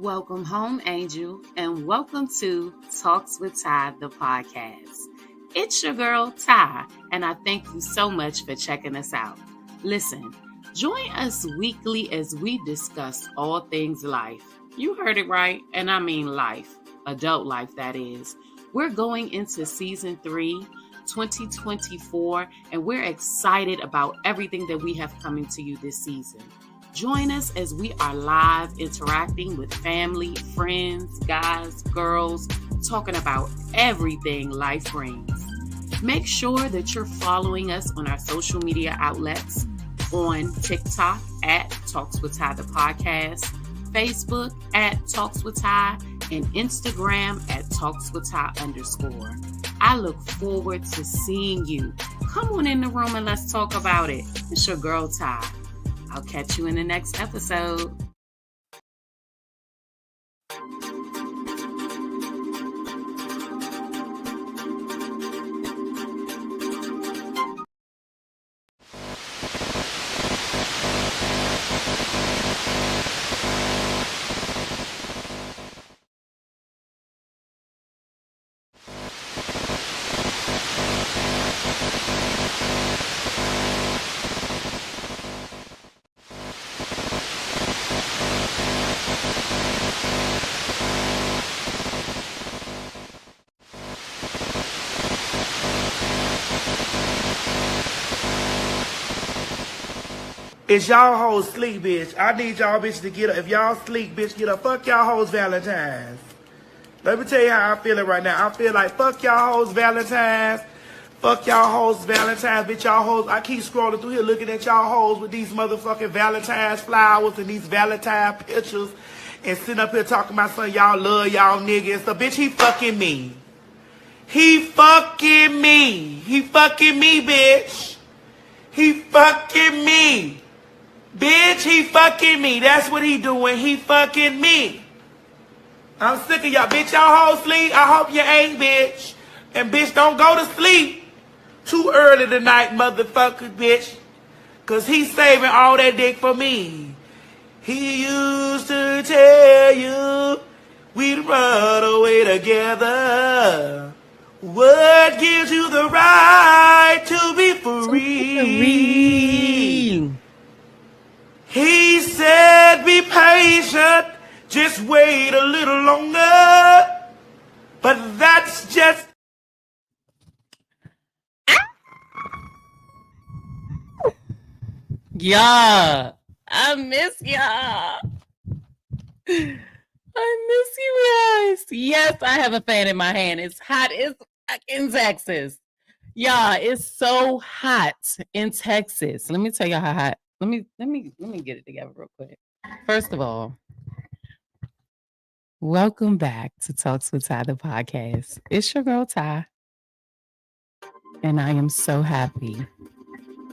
Welcome home, Angel, and welcome to TalksWitTy, the podcast. It's your girl, Ty, and I thank you so much for checking us out. Listen, join us weekly as we discuss all things life. You heard it right, and I mean life, adult life, that is. We're going into season 3, 2024, and we're excited about everything that we have coming to you this season. Join us as we are live interacting with family, friends, guys, girls, talking about everything life brings. Make sure that you're following us on our social media outlets on TikTok at TalksWitTy the podcast, Facebook at TalksWitTy, and Instagram at TalksWitTy_. I look forward to seeing you. Come on in the room and let's talk about it. It's your girl, Ty. I'll catch you in the next episode. It's y'all hoes sleep, bitch. I need y'all bitches to get up. If y'all sleep, bitch, get up. Fuck y'all hoes Valentine's. Let me tell you how I'm feeling right now. I feel like fuck y'all hoes Valentine's. Fuck y'all hoes Valentine's, bitch. Y'all hoes. I keep scrolling through here looking at y'all hoes with these motherfucking Valentine's flowers and these Valentine pictures and sitting up here talking about something y'all love y'all niggas. So, bitch, he fucking me. He fucking me. He fucking me, bitch. He fucking me. Bitch, he fucking me. That's what he doing. He fucking me. I'm sick of y'all. Bitch, y'all hoes sleep. I hope you ain't, bitch. And bitch, don't go to sleep too early tonight, motherfucker, bitch. Cause he's saving all that dick for me. He used to tell you we'd run away together. What gives you the right to be free? He said, be patient, just wait a little longer. But that's just... Y'all, I miss y'all. I miss you guys. Yes, I have a fan in my hand. It's hot. It's in Texas. Y'all, it's so hot in Texas. Let me tell y'all how hot. Let me get it together real quick. First of all, welcome back to TalksWitTy, the podcast. It's your girl Ty, and I am so happy.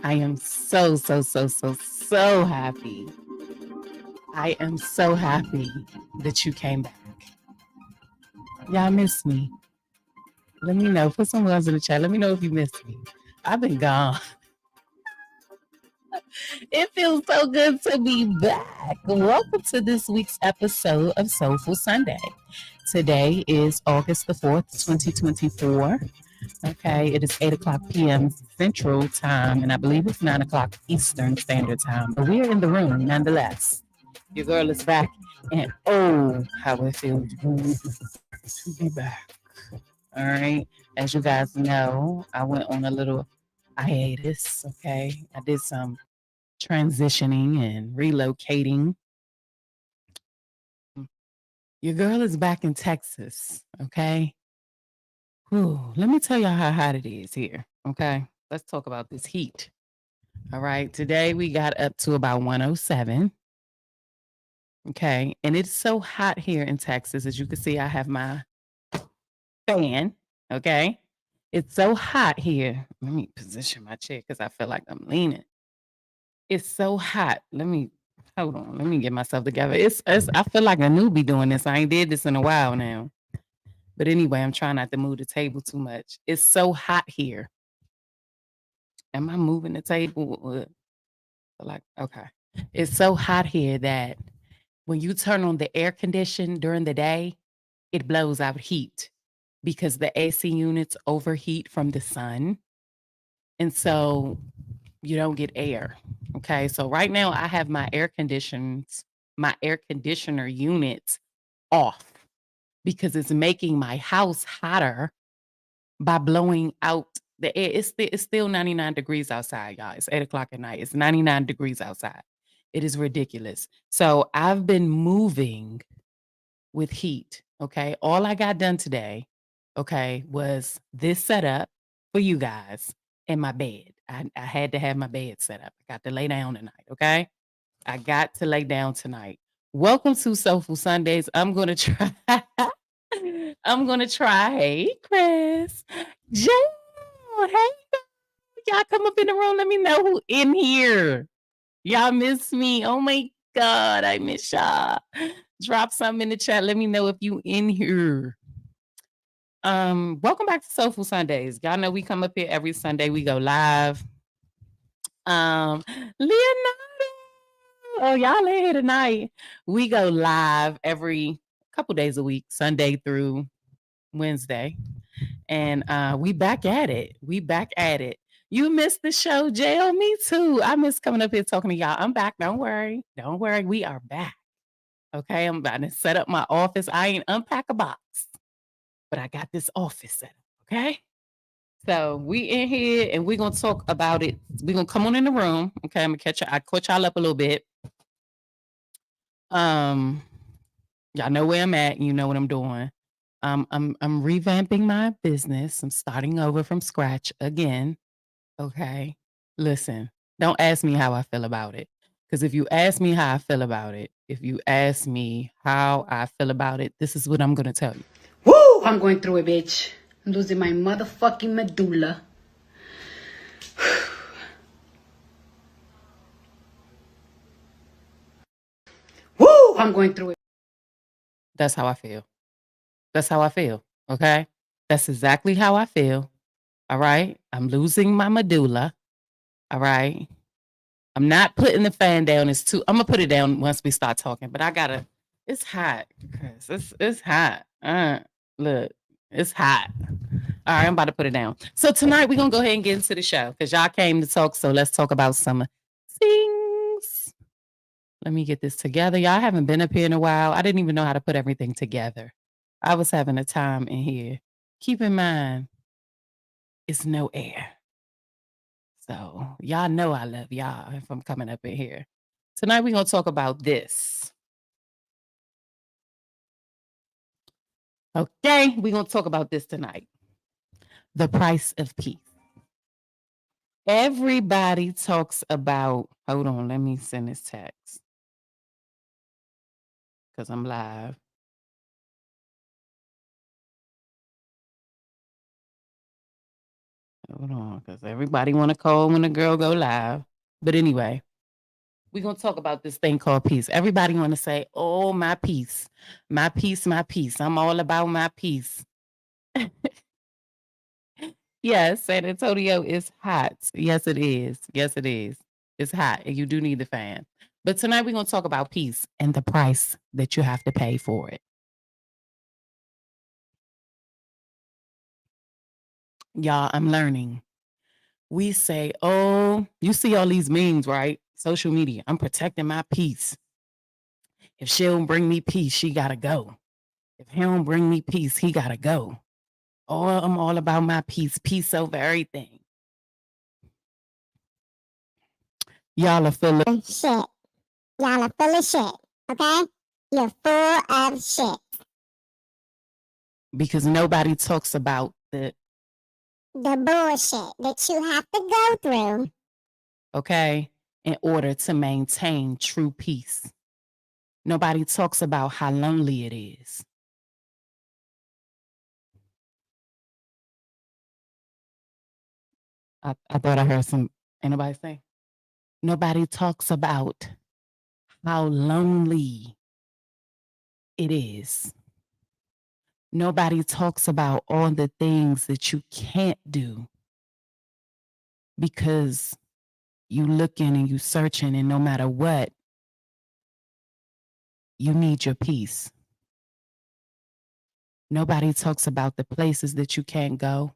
I am so happy. I am so happy that you came back. Y'all miss me. Let me know. Put some words in the chat. Let me know if you miss me. I've been gone. It feels so good to be back. Welcome to this week's episode of Soulful Sunday. Today is August the 4th, 2024. Okay, it is 8 o'clock p.m. Central Time, and I believe it's 9 o'clock Eastern Standard Time. But we are in the room nonetheless. Your girl is back, and oh, how it feels good to be back. All right, as you guys know, I went on a little hiatus. Okay, I did some transitioning and relocating. Your girl is back in Texas, okay? Whew, let me tell y'all how hot it is here, okay? Let's talk about this heat. All right, today we got up to about 107, okay? And it's so hot here in Texas. As you can see, I have my fan, okay? It's so hot here. Let me position my chair because I feel like I'm leaning. It's so hot. Hold on. Let me get myself together. I feel like a newbie doing this. I ain't did this in a while now. But anyway, I'm trying not to move the table too much. It's so hot here. Am I moving the table? Okay. It's so hot here that when you turn on the air condition during the day, it blows out heat because the AC units overheat from the sun. And so you don't get air. Okay. So right now I have my air conditioner units off because it's making my house hotter by blowing out the air. It's still 99 degrees outside, y'all. It's 8:00 at night. It's 99 degrees outside. It is ridiculous. So I've been moving with heat. Okay. All I got done today, okay, was this setup for you guys in my bed. I had to have my bed set up. I got to lay down tonight. Okay. I got to lay down tonight. Welcome to Soulful Sundays. I'm gonna try. I'm gonna try. Hey, Chris. Joe. Hey, y'all come up in the room. Let me know who in here. Y'all miss me. Oh my God, I miss y'all. Drop something in the chat. Let me know if you in here. Welcome back to Soulful Sundays. Y'all know we come up here every Sunday. We go live. Leonardo. Oh, y'all in here tonight. We go live every couple days a week, Sunday through Wednesday. And we back at it. We back at it. You missed the show, JL. Me too. I miss coming up here talking to y'all. I'm back. Don't worry. Don't worry. We are back. Okay. I'm about to set up my office. I ain't unpack a box, but I got this office set up. Okay. So we in here and we're gonna talk about it. We're gonna come on in the room. Okay. I'm gonna I caught y'all up a little bit. Y'all know where I'm at. You know what I'm doing. I'm revamping my business. I'm starting over from scratch again. Okay. Listen, don't ask me how I feel about it. Because if you ask me how I feel about it, this is what I'm going to tell you. Woo! I'm going through it, bitch. I'm losing my motherfucking medulla. Woo! I'm going through it. That's how I feel. That's how I feel. Okay. That's exactly how I feel. All right. I'm losing my medulla. All right. I'm not putting the fan down. I'm gonna put it down once we start talking, but it's hot. It's hot. Look, it's hot. All right, I'm about to put it down. So tonight we're gonna go ahead and get into the show because y'all came to talk. So let's talk about some things. Let me get this together. Y'all haven't been up here in a while. I didn't even know how to put everything together. I was having a time in here. Keep in mind, it's no air. So y'all know I love y'all if I'm coming up in here. Tonight we're going to talk about this. Okay, we're going to talk about this tonight. The price of peace. Everybody talks about, hold on, let me send this text. Because I'm live. Hold on, because everybody want to call when a girl go live. But anyway, we're going to talk about this thing called peace. Everybody want to say, oh, my peace. My peace, my peace. I'm all about my peace. Yes, San Antonio is hot. Yes, it is. Yes, it is. It's hot and you do need the fan. But tonight we're going to talk about peace and the price that you have to pay for it. Y'all, I'm learning. We say, oh, you see all these memes, right? Social media. I'm protecting my peace. If she don't bring me peace, she got to go. If he don't bring me peace, he got to go. Oh, I'm all about my peace. Peace over everything. Y'all are full of shit. Y'all are full of shit, okay? You're full of shit. Because nobody talks about the bullshit that you have to go through. Okay, in order to maintain true peace. Nobody talks about how lonely it is. I thought I heard anybody say? Nobody talks about how lonely it is. Nobody talks about all the things that you can't do because you looking and you searching and no matter what, You need your peace. Nobody talks about the places that you can't go,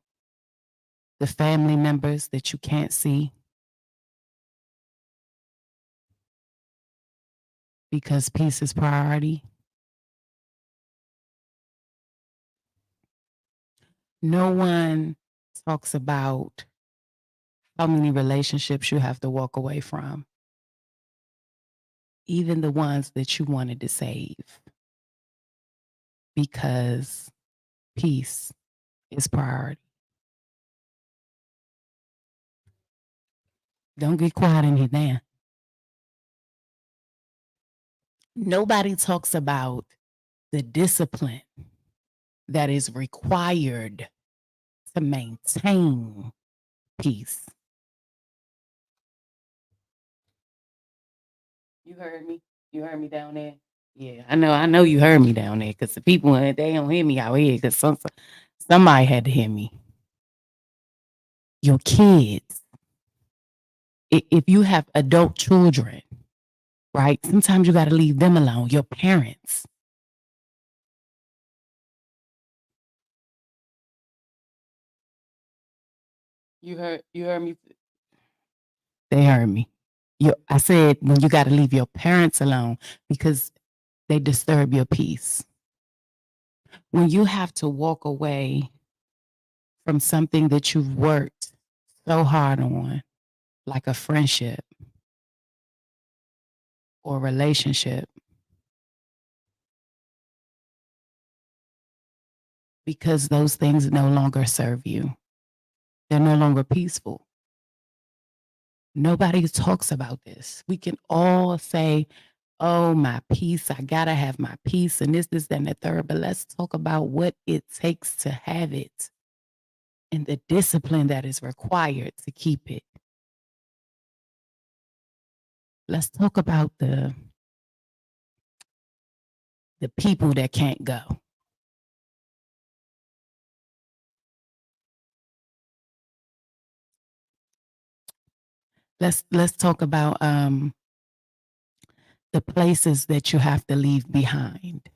the family members that you can't see, because peace is priority. No one talks about how many relationships you have to walk away from, even the ones that you wanted to save, because peace is priority. Don't get quiet in here now. Nobody talks about the discipline that is required to maintain peace. You heard me? You heard me down there? Yeah, I know you heard me down there, because the people, they don't hear me out here, because somebody had to hear me. Your kids, if you have adult children, right? Sometimes you got to leave them alone. Your parents. You heard me? They heard me. I said, when you got to leave your parents alone because they disturb your peace. When you have to walk away from something that you've worked so hard on, like a friendship or a relationship, because those things no longer serve you. They're no longer peaceful. Nobody talks about this. We can all say, oh, my peace, I gotta have my peace, and this, that, and the third, but let's talk about what it takes to have it and the discipline that is required to keep it. Let's talk about the people that can't go. Let's talk about the places that you have to leave behind.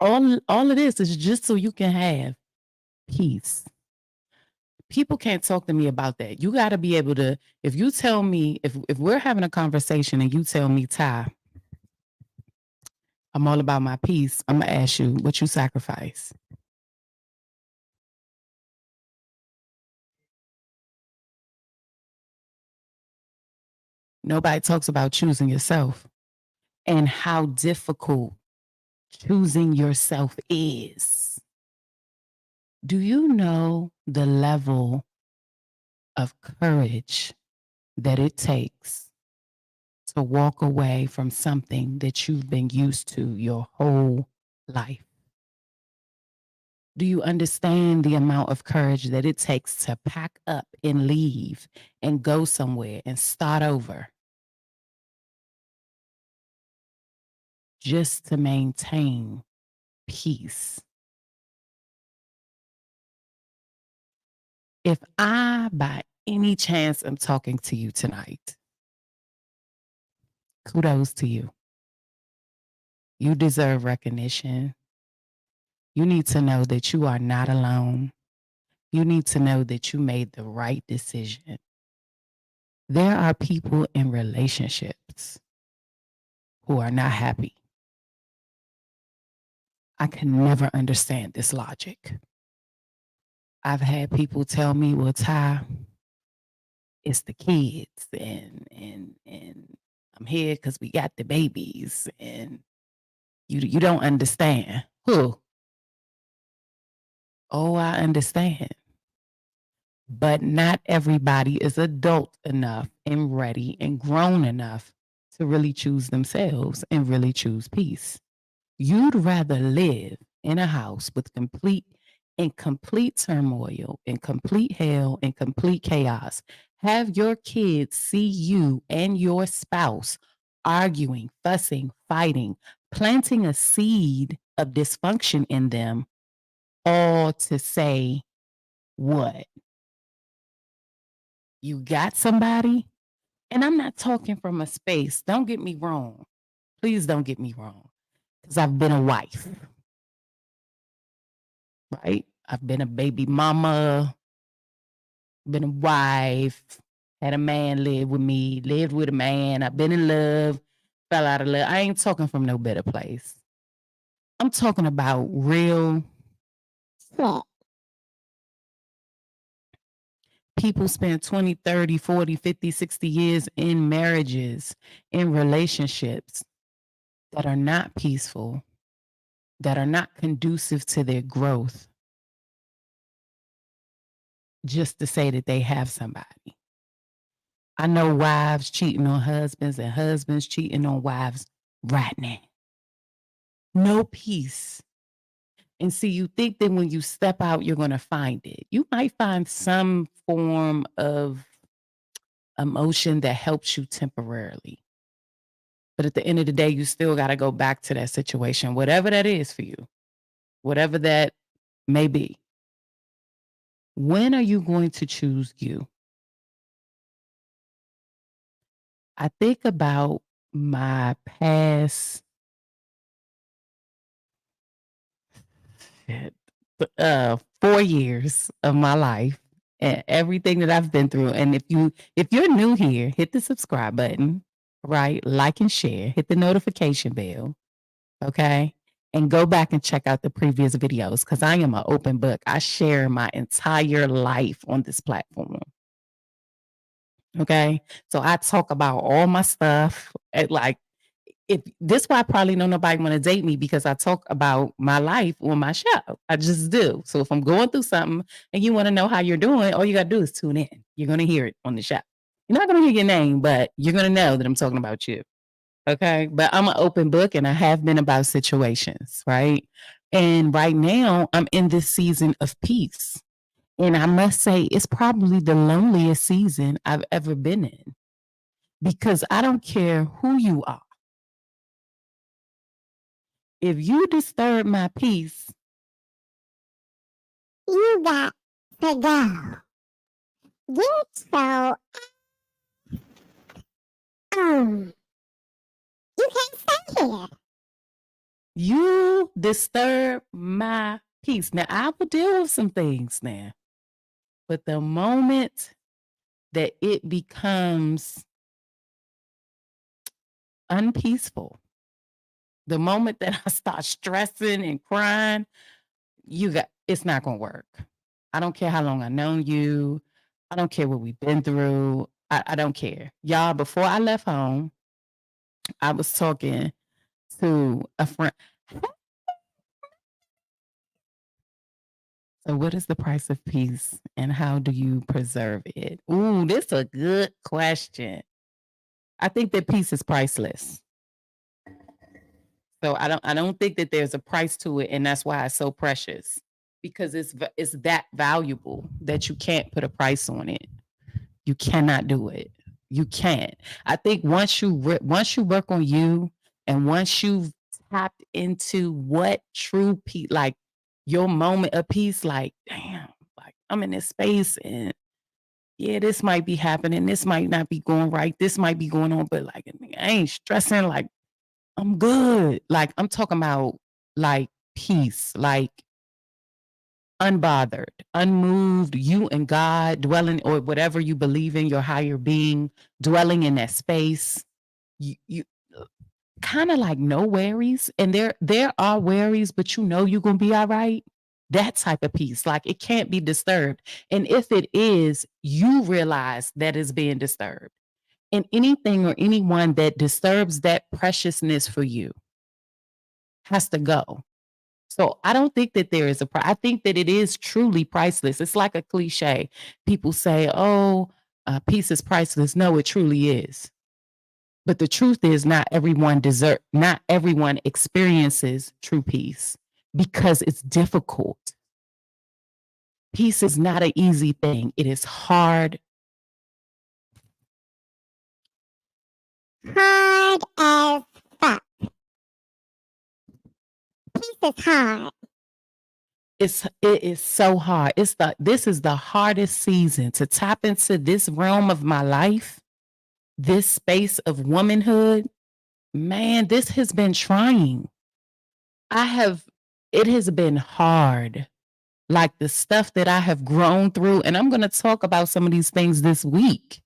All of this is just so you can have peace. People can't talk to me about that. You got to be able to, if you tell me, if we're having a conversation and you tell me, Ty, I'm all about my peace, I'm going to ask you what you sacrifice. Nobody talks about choosing yourself and how difficult choosing yourself is. Do you know the level of courage that it takes to walk away from something that you've been used to your whole life? Do you understand the amount of courage that it takes to pack up and leave and go somewhere and start over just to maintain peace? If I, by any chance, am talking to you tonight, kudos to you. You deserve recognition. You need to know that you are not alone. You need to know that you made the right decision. There are people in relationships who are not happy. I can never understand this logic. I've had people tell me, well, Ty, it's the kids and I'm here because we got the babies, and you don't understand. Who? Oh, I understand. But not everybody is adult enough and ready and grown enough to really choose themselves and really choose peace. You'd rather live in a house with complete turmoil and complete hell and complete chaos. Have your kids see you and your spouse arguing, fussing, fighting, planting a seed of dysfunction in them, all to say what? you got somebody, and I'm not talking from a space. Don't get me wrong. Please don't get me wrong. Because I've been a wife, right? I've been a baby mama, been a wife, had a man live with me, lived with a man. I've been in love, fell out of love. I ain't talking from no better place. I'm talking about real shit. people spend 20, 30, 40, 50, 60 years in marriages, in relationships that are not peaceful, that are not conducive to their growth, just to say that they have somebody. I know wives cheating on husbands and husbands cheating on wives right now. No peace. And see, you think that when you step out, you're going to find it. You might find some form of emotion that helps you temporarily. But at the end of the day, you still got to go back to that situation, whatever that is for you, whatever that may be. When are you going to choose you? I think about my past 4 years of my life and everything that I've been through. And if you're new here, hit the subscribe button, right? Like and share, hit the notification bell, okay? And go back and check out the previous videos because I am an open book. I share my entire life on this platform. Okay. So I talk about all my stuff. Like, if this why probably don't nobody want to date me because I talk about my life on my show. I just do. So if I'm going through something and you want to know how you're doing, all you got to do is tune in. You're going to hear it on the show. You're not going to hear your name, but you're going to know that I'm talking about you. Okay. But I'm an open book and I have been about situations, right? And right now I'm in this season of peace. And I must say, it's probably the loneliest season I've ever been in because I don't care who you are. If you disturb my peace, You got to go. Get so you can't stay here. you disturb my peace. Now, I will deal with some things now, but the moment that it becomes unpeaceful, the moment that I start stressing and crying, it's not going to work. I don't care how long I've known you. I don't care what we've been through. I don't care. Y'all, before I left home, I was talking to a friend. So what is the price of peace and how do you preserve it? Ooh, this is a good question. I think that peace is priceless. So I don't think that there's a price to it, and that's why it's so precious because it's that valuable that you can't put a price on it. You cannot do it. You can't. I think once you work on you and once you've tapped into what true peace, like your moment of peace, like, damn, like I'm in this space and yeah, this might be happening. This might not be going right. This might be going on, but like I ain't stressing. Like I'm good. Like I'm talking about like peace, like unbothered, unmoved, you and God dwelling or whatever you believe in, your higher being, dwelling in that space. You kind of like no worries. And there are worries, but you know you're gonna be all right. That type of peace. Like it can't be disturbed. And if it is, you realize that it's being disturbed. And anything or anyone that disturbs that preciousness for you has to go. So I don't think that there is I think that it is truly priceless. It's like a cliche. People say, oh, peace is priceless. No, it truly is. But the truth is not everyone experiences true peace because it's difficult. Peace is not an easy thing. It is hard. Hard as fuck. Peace is hard. it is so hard. This is the hardest season to tap into this realm of my life, this space of womanhood. Man, this has been trying. It has been hard. Like the stuff that I have grown through, and I'm going to talk about some of these things this week.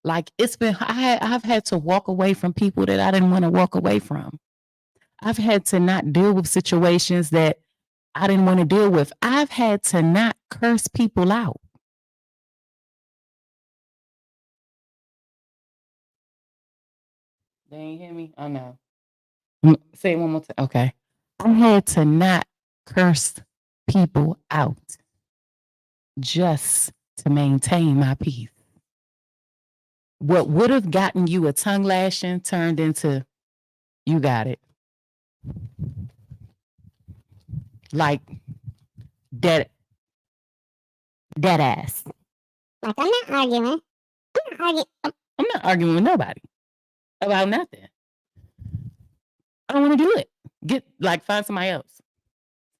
Like I've had to walk away from people that I didn't want to walk away from. I've had to not deal with situations that I didn't want to deal with. I've had to not curse people out. They ain't hear me? Oh no. Say it one more time. Okay. I had to not curse people out just to maintain my peace. What would have gotten you a tongue lashing turned into, you got it. Like dead ass. Like, I'm not arguing. I'm not arguing with nobody about nothing. I don't want to do it. Find somebody else.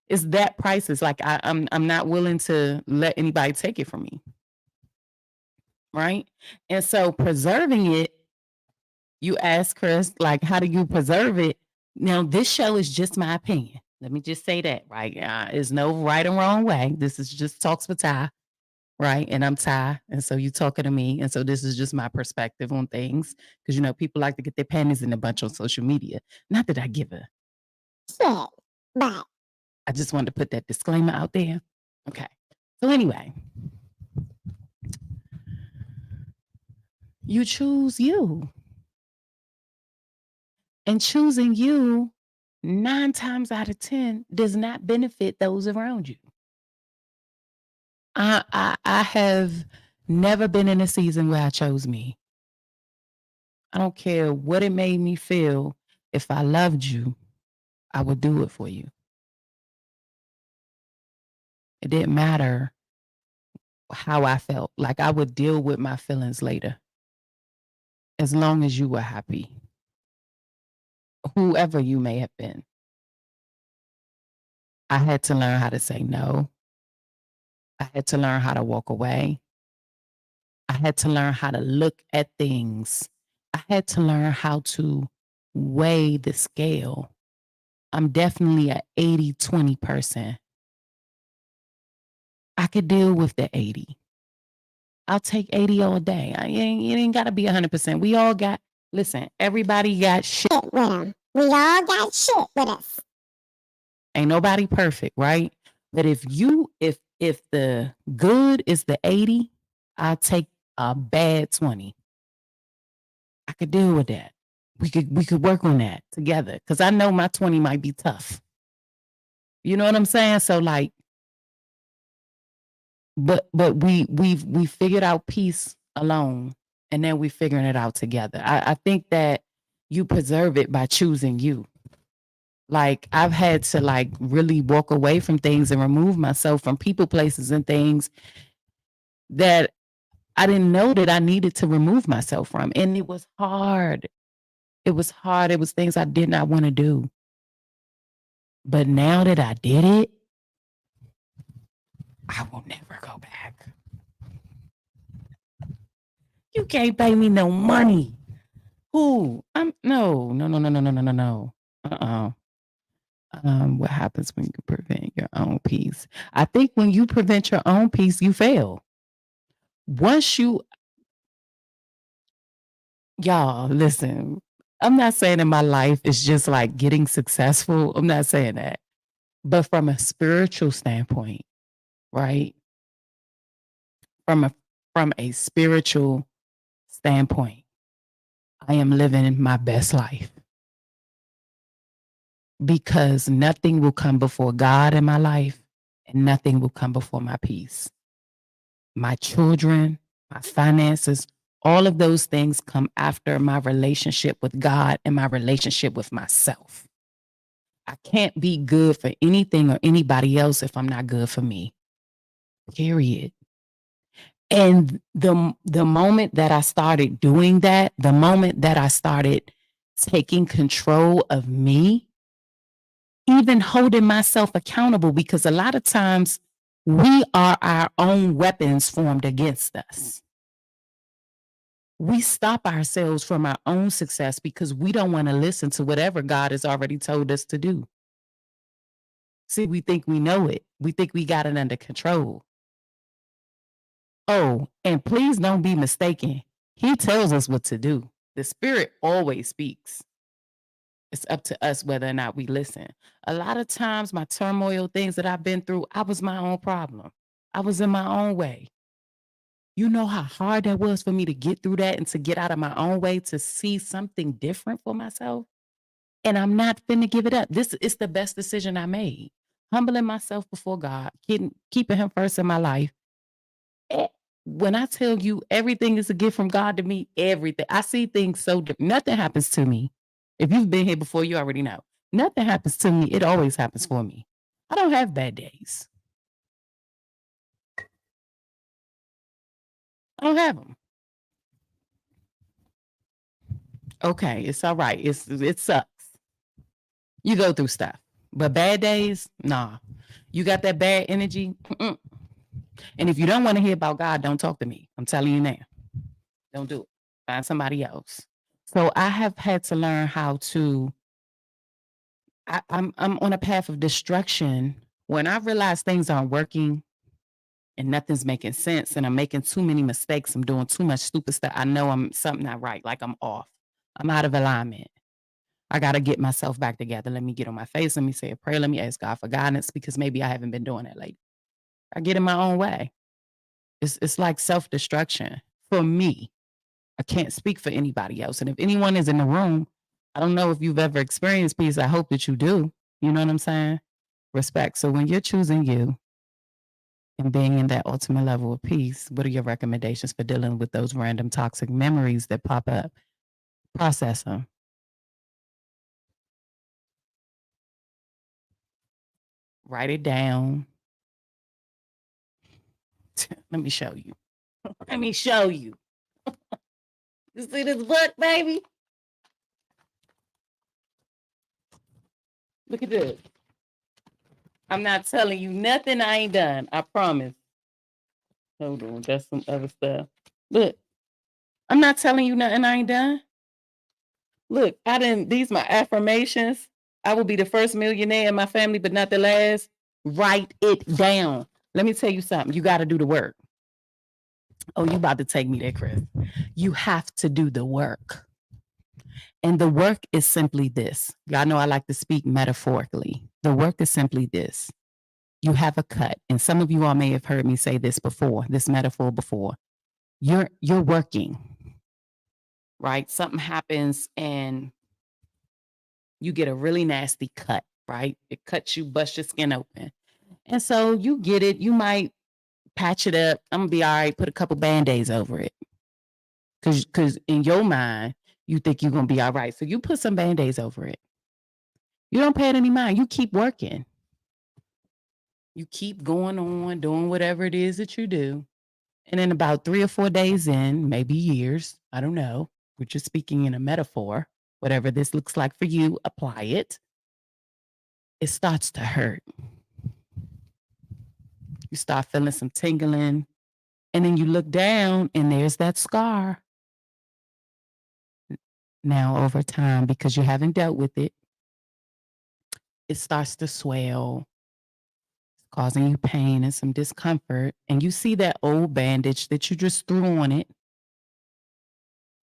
It's that priceless. Like I'm not willing to let anybody take it from me. Right? And so preserving it, you ask Chris, like, how do you preserve it? Now, this show is just my opinion. Let me just say that, right? There's no right or wrong way. This is just Talks with Ty, right? And I'm Ty, and so you talking to me, and so this is just my perspective on things, because people like to get their panties in a bunch on social media. Not that I give a shit, but I just wanted to put that disclaimer out there. Okay. So anyway, you choose you. And choosing you 9 times out of 10 does not benefit those around you. I have never been in a season where I chose me. I don't care what it made me feel. If I loved you, I would do it for you. It didn't matter how I felt. Like, I would deal with my feelings later, as long as you were happy. Whoever you may have been. I had to learn how to say no. I had to learn how to walk away. I had to learn how to look at things. I had to learn how to weigh the scale. I'm definitely an 80-20 person. I could deal with the 80. I'll take 80 all day. It ain't got to be 100%. We all got, listen, everybody got shit with them. We all got shit with us. Ain't nobody perfect, right? But if the good is the 80, I'll take a bad 20. I could deal with that. We could work on that together, because I know my 20 might be tough. You know what I'm saying? So like, but we figured out peace alone, and then we figuring it out together. I think that you preserve it by choosing you. Like, I've had to like really walk away from things and remove myself from people, places, and things that I didn't know that I needed to remove myself from. And it was hard. It was hard. It was things I did not want to do. But now that I did it, I will never go back. You can't pay me no money. Who? No. What happens when you prevent your own peace? I think when you prevent your own peace, you fail. Y'all, listen, I'm not saying that my life is just like getting successful. I'm not saying that. But from a spiritual standpoint, right? From a spiritual standpoint, I am living my best life. Because nothing will come before God in my life, and nothing will come before my peace. My children, my finances, all of those things come after my relationship with God and my relationship with myself. I can't be good for anything or anybody else if I'm not good for me. Period. And the moment that I started doing that, the moment that I started taking control of me, even holding myself accountable, because a lot of times we are our own weapons formed against us. We stop ourselves from our own success because we don't want to listen to whatever God has already told us to do. See, we think we know it. We think we got it under control. Oh, and please don't be mistaken. He tells us what to do. The Spirit always speaks. It's up to us whether or not we listen. A lot of times, my turmoil, things that I've been through, I was my own problem. I was in my own way. You know how hard that was for me to get through that and to get out of my own way, to see something different for myself. And I'm not finna give it up. This is the best decision I made. Humbling myself before God, keeping him first in my life. When I tell you everything is a gift from God to me, everything. I see things so different. Nothing happens to me. If you've been here before, you already know. Nothing happens to me. It always happens for me. I don't have bad days. I don't have them. Okay, it's all right. It sucks. You go through stuff. But bad days, nah. You got that bad energy. Mm-mm. And if you don't want to hear about God, don't talk to me. I'm telling you now. Don't do it. Find somebody else. So I have had to learn how to, I'm on a path of destruction. When I realize things aren't working and nothing's making sense and I'm making too many mistakes, I'm doing too much stupid stuff, I know I'm something not right, like I'm off. I'm out of alignment. I got to get myself back together. Let me get on my face. Let me say a prayer. Let me ask God for guidance, because maybe I haven't been doing that lately. I get in my own way. It's like self-destruction for me. I can't speak for anybody else. And if anyone is in the room, I don't know if you've ever experienced peace. I hope that you do. You know what I'm saying? Respect. So when you're choosing you and being in that ultimate level of peace, what are your recommendations for dealing with those random toxic memories that pop up? Process them. Write it down. Let me show you. Let me show you. You see this book, baby? Look at this. I'm not telling you nothing I ain't done. I promise. Hold on. That's some other stuff. Look, I'm not telling you nothing I ain't done. Look, these my affirmations. I will be the first millionaire in my family, but not the last. Write it down. Let me tell you something. You got to do the work. Oh, you about to take me there, Chris. You have to do the work. And the work is simply this. Y'all know I like to speak metaphorically. The work is simply this. You have a cut. And some of you all may have heard me say this before, this metaphor before. You're working, right? Something happens and you get a really nasty cut, right? It cuts you, busts your skin open. And so you get it. You might patch it up. I'm going to be all right. Put a couple Band-Aids over it. Because in your mind, you think you're going to be all right. So you put some Band-Aids over it. You don't pay it any mind. You keep working. You keep going on, doing whatever it is that you do. And then about 3 or 4 days in, maybe years, I don't know. We're just speaking in a metaphor. Whatever this looks like for you, apply it. It starts to hurt. You start feeling some tingling. And then you look down and there's that scar. Now, over time, because you haven't dealt with it, it starts to swell, causing you pain and some discomfort. And you see that old bandage that you just threw on it.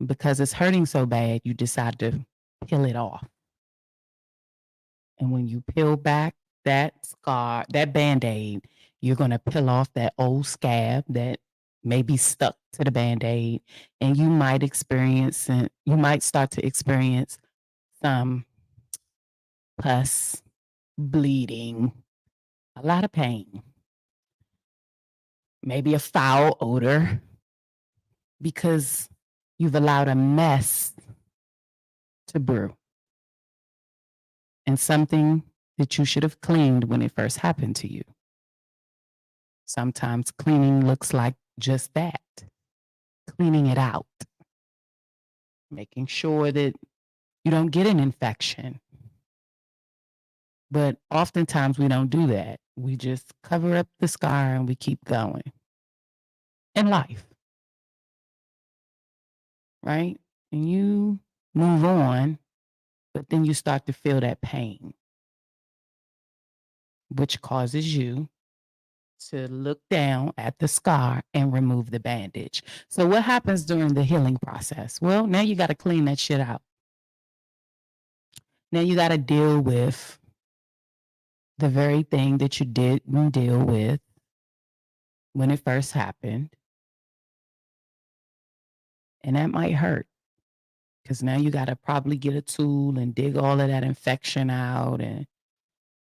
Because it's hurting so bad, you decide to peel it off. And when you peel back that scar, that Band-Aid, you're going to peel off that old scab that may be stuck to the Band-Aid. And you might start to experience some pus, bleeding, a lot of pain, maybe a foul odor, because you've allowed a mess to brew. And something that you should have cleaned when it first happened to you. Sometimes cleaning looks like just that. Cleaning it out. Making sure that you don't get an infection. But oftentimes we don't do that. We just cover up the scar and we keep going in life, right? And you move on, but then you start to feel that pain, which causes you to look down at the scar and remove the bandage. So what happens during the healing process? Well, now you got to clean that shit out. Now you got to deal with the very thing that you didn't deal with when it first happened. And that might hurt because now you got to probably get a tool and dig all of that infection out and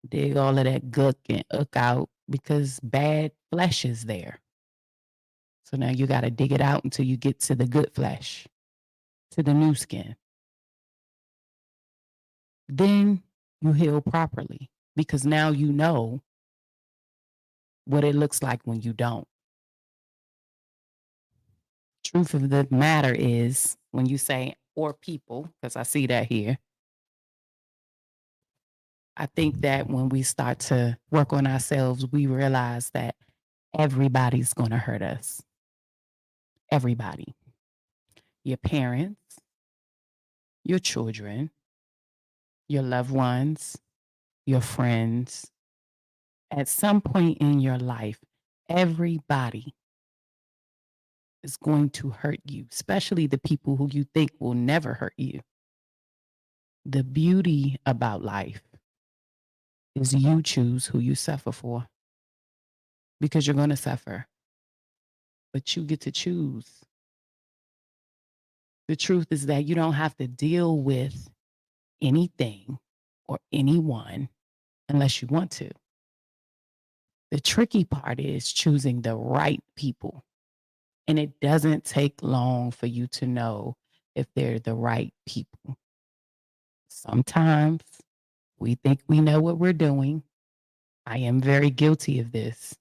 dig all of that gook and uck out because bad flesh is there. So now you got to dig it out until you get to the good flesh, to the new skin. Then you heal properly because now you know what it looks like when you don't. Truth of the matter is when you say, or people, because I see that here, I think that when we start to work on ourselves, we realize that everybody's going to hurt us. Everybody. Your parents, your children, your loved ones, your friends. At some point in your life, everybody is going to hurt you, especially the people who you think will never hurt you. The beauty about life is you choose who you suffer for because you're going to suffer, but you get to choose. The truth is that you don't have to deal with anything or anyone unless you want to. The tricky part is choosing the right people. And it doesn't take long for you to know if they're the right people. Sometimes we think we know what we're doing. I am very guilty of this.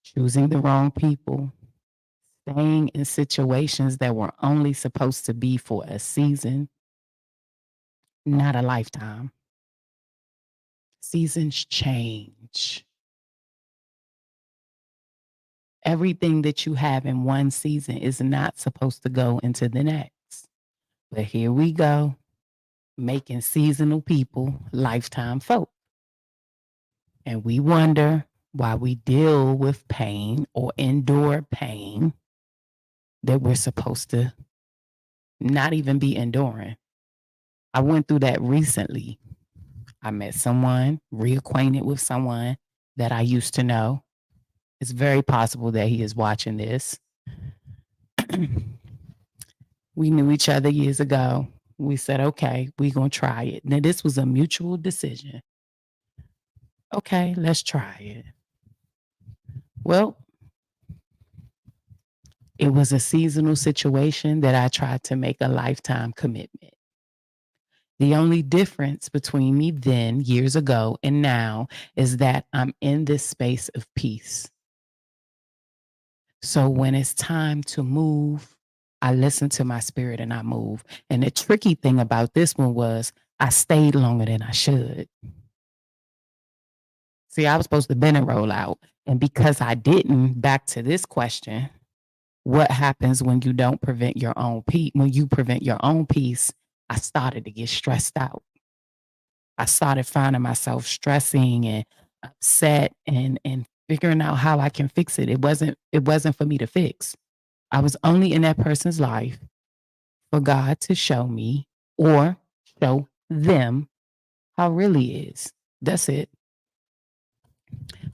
Choosing the wrong people, staying in situations that were only supposed to be for a season, not a lifetime. Seasons change. Everything that you have in one season is not supposed to go into the next. But here we go, making seasonal people lifetime folk. And we wonder why we deal with pain or endure pain that we're supposed to not even be enduring. I went through that recently. I met someone, reacquainted with someone that I used to know. It's very possible that he is watching this. We knew each other years ago. We said, okay, we're going to try it. Now, this was a mutual decision. Okay, let's try it. Well, it was a seasonal situation that I tried to make a lifetime commitment. The only difference between me then, years ago, and now is that I'm in this space of peace. So when it's time to move, I listen to my spirit and I move. And the tricky thing about this one was I stayed longer than I should. See, I was supposed to bend and roll out. And because I didn't, back to this question, what happens when you don't prevent your own peace? When you prevent your own peace, I started to get stressed out. I started finding myself stressing and upset and figuring out how I can fix it. It wasn't for me to fix. I was only in that person's life for God to show me or show them how it really is. That's it.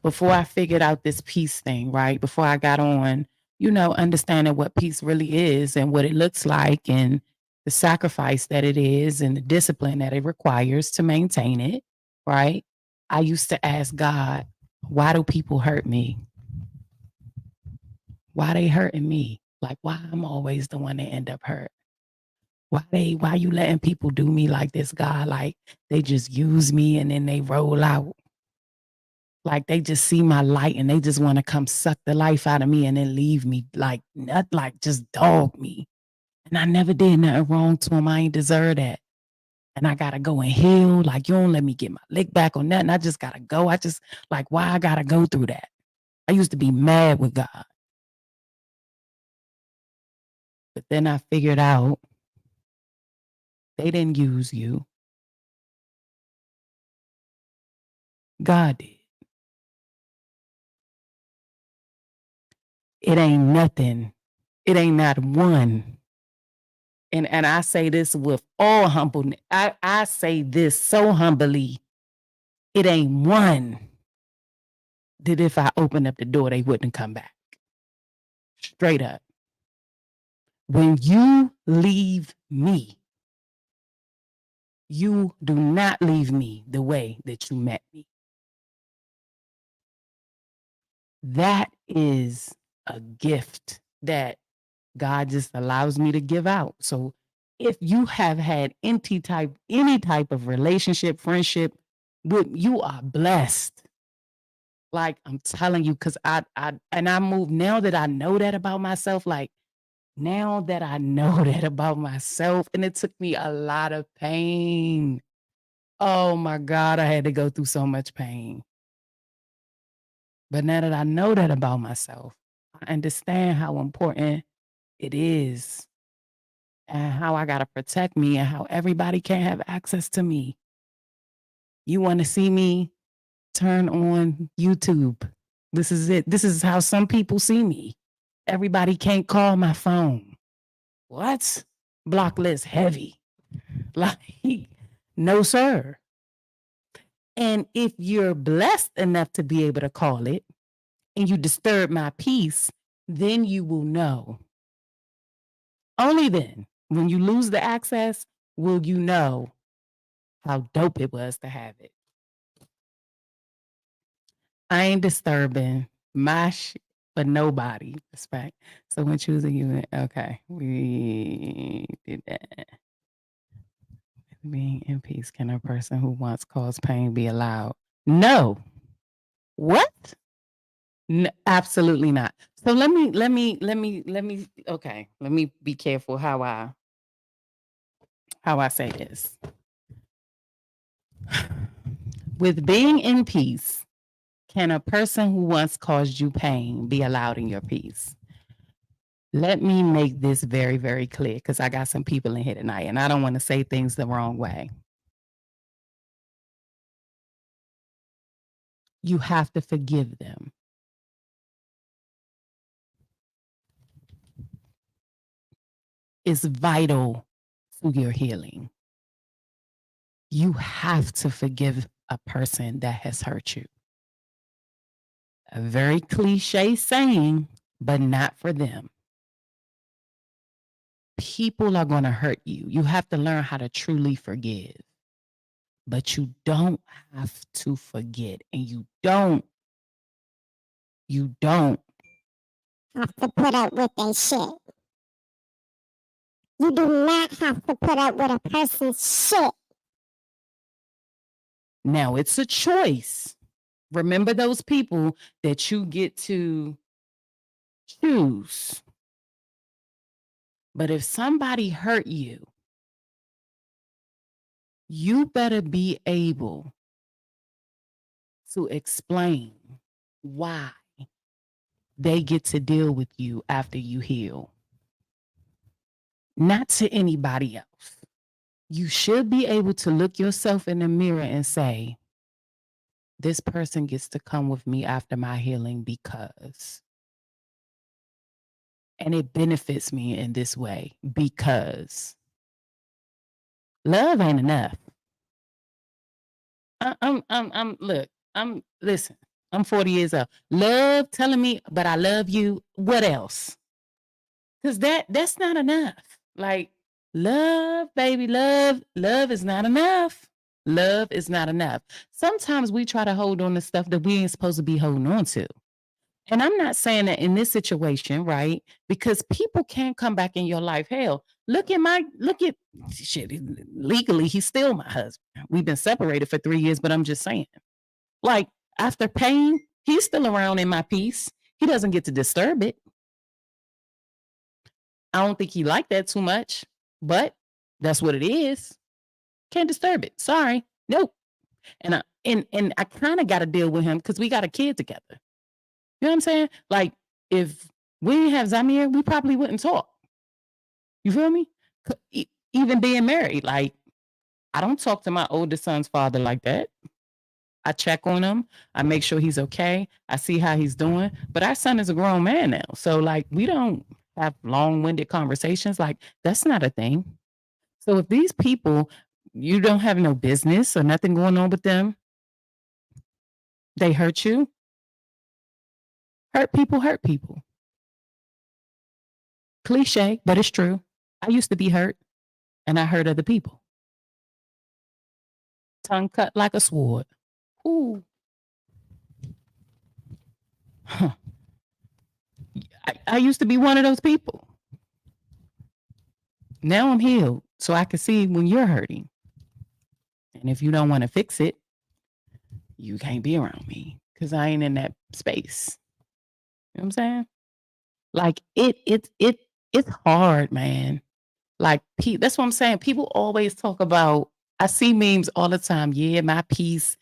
Before I figured out this peace thing, right? Before I got on, understanding what peace really is and what it looks like and the sacrifice that it is and the discipline that it requires to maintain it, right? I used to ask God, why do people hurt me? Why they hurting me? Like, why I'm always the one that end up hurt? Why you letting people do me like this, God? Like, they just use me and then they roll out. Like, they just see my light and they just want to come suck the life out of me and then leave me just dog me. And I never did nothing wrong to them. I ain't deserve that. and I gotta go and heal. Like, you don't let me get my lick back on that. And I just gotta go. I just like, why I gotta go through that? I used to be mad with God. But then I figured out they didn't use you. God did. It ain't nothing. It ain't not one. And I say this with all humbleness. I say this so humbly. It ain't one that if I open up the door, they wouldn't come back. Straight up. When you leave me, you do not leave me the way that you met me. That is a gift that God just allows me to give out. So if you have had any type of relationship, friendship, you are blessed. Like, I'm telling you, because I moved, now that I know that about myself, like, now that I know that about myself, and it took me a lot of pain. Oh my God, I had to go through so much pain. But now that I know that about myself, I understand how important it is and how I got to protect me and how everybody can't have access to me. You want to see me? Turn on YouTube. This is it. This is how some people see me. Everybody can't call my phone. What? Block list heavy. Like, no, sir. And if you're blessed enough to be able to call it and you disturb my peace, then you will know. Only then, when you lose the access, will you know how dope it was to have it. I ain't disturbing my for nobody. Respect. So when choosing you, okay, we did that. Being in peace, can a person who once caused pain be allowed? No. What? No, absolutely not. So let me, okay, let me be careful how I say this. With being in peace, can a person who once caused you pain be allowed in your peace? Let me make this very, very clear, because I got some people in here tonight and I don't want to say things the wrong way. You have to forgive them. It's vital to your healing. You have to forgive a person that has hurt you. A very cliche saying, but not for them. People are going to hurt you. You have to learn how to truly forgive. But you don't have to forget. And you don't have to put up with their shit. You do not have to put up with a person's shit. Now, it's a choice. Remember those people that you get to choose. But if somebody hurt you, you better be able to explain why they get to deal with you after you heal. Not to anybody else. You should be able to look yourself in the mirror and say, this person gets to come with me after my healing because. And it benefits me in this way because. Love ain't enough. Listen, I'm 40 years old. Love telling me, but I love you. What else? Because that's not enough. Like, love, baby, love is not enough. Love is not enough. Sometimes we try to hold on to stuff that we ain't supposed to be holding on to. And I'm not saying that in this situation, right? Because people can't come back in your life. Hell, look at shit. Legally, he's still my husband. We've been separated for 3 years, but I'm just saying. Like, after pain, he's still around in my peace. He doesn't get to disturb it. I don't think he liked that too much, but that's what it is. Can't disturb it. Sorry. Nope. And I kind of got to deal with him because we got a kid together. You know what I'm saying? Like, if we didn't have Zamir, we probably wouldn't talk. You feel me? Even being married, like, I don't talk to my oldest son's father like that. I check on him. I make sure he's okay. I see how he's doing. But our son is a grown man now. So, like, we don't have long-winded conversations. Like, that's not a thing. So if these people, you don't have no business or nothing going on with them, they hurt you. Hurt people hurt people. Cliche, but it's true. I used to be hurt, and I hurt other people. Tongue cut like a sword. Ooh. Huh. I used to be one of those people. Now I'm healed, so I can see when you're hurting. And if you don't want to fix it, you can't be around me because I ain't in that space. You know what I'm saying? Like, it's hard, man. Like, that's what I'm saying. People always talk about, I see memes all the time. Yeah, my peace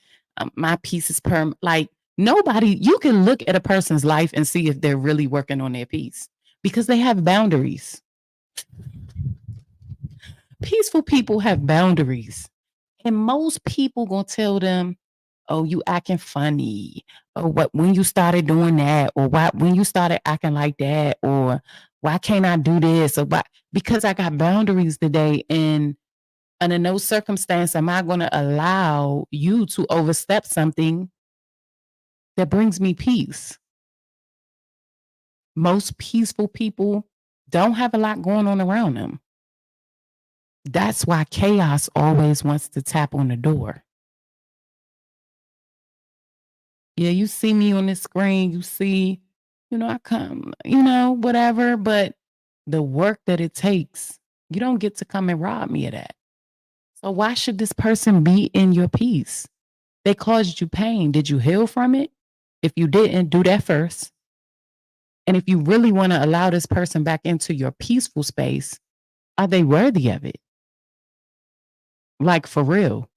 is permanent. Like, nobody, you can look at a person's life and see if they're really working on their peace because they have boundaries. Peaceful people have boundaries. And most people gonna tell them, oh, you acting funny, or what when you started doing that, or why when you started acting like that, or why can't I do this, or why? Because I got boundaries today, and under no circumstance am I gonna allow you to overstep something that brings me peace. Most peaceful people don't have a lot going on around them. That's why chaos always wants to tap on the door. Yeah, you see me on the screen, you see, I come, whatever, but the work that it takes, you don't get to come and rob me of that. So why should this person be in your peace? They caused you pain. Did you heal from it? If you didn't, do that first. And if you really want to allow this person back into your peaceful space, are they worthy of it? Like, for real.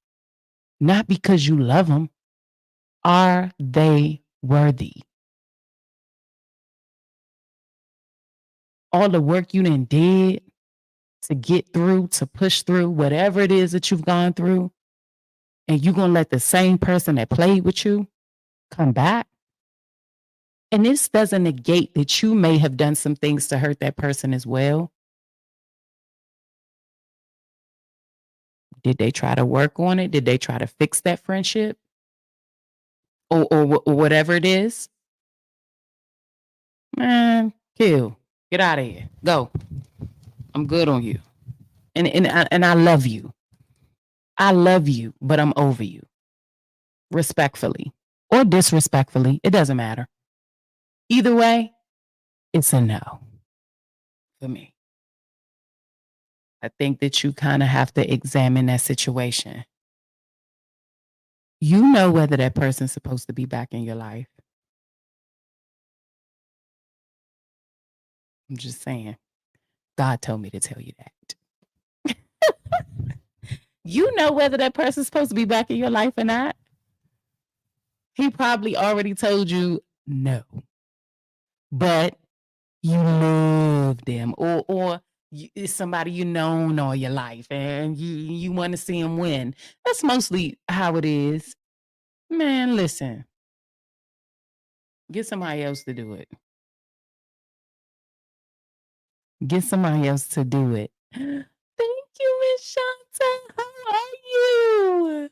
Not because you love them. Are they worthy? All the work you done did to get through, to push through, whatever it is that you've gone through, and you're going to let the same person that played with you come back? And this doesn't negate that you may have done some things to hurt that person as well. Did they try to work on it? Did they try to fix that friendship? Or whatever it is? Man, kill. Get out of here. Go. I'm good on you. And I love you. I love you, but I'm over you. Respectfully or disrespectfully. It doesn't matter. Either way, it's a no for me. I think that you kind of have to examine that situation. You know whether that person's supposed to be back in your life. I'm just saying. God told me to tell you that. You know whether that person's supposed to be back in your life or not. He probably already told you no. But you love them, or it's somebody you known all your life and you want to see them win. That's mostly how it is. Man, listen. Get somebody else to do it. Get somebody else to do it. Thank you, Miss Shanta. How are you?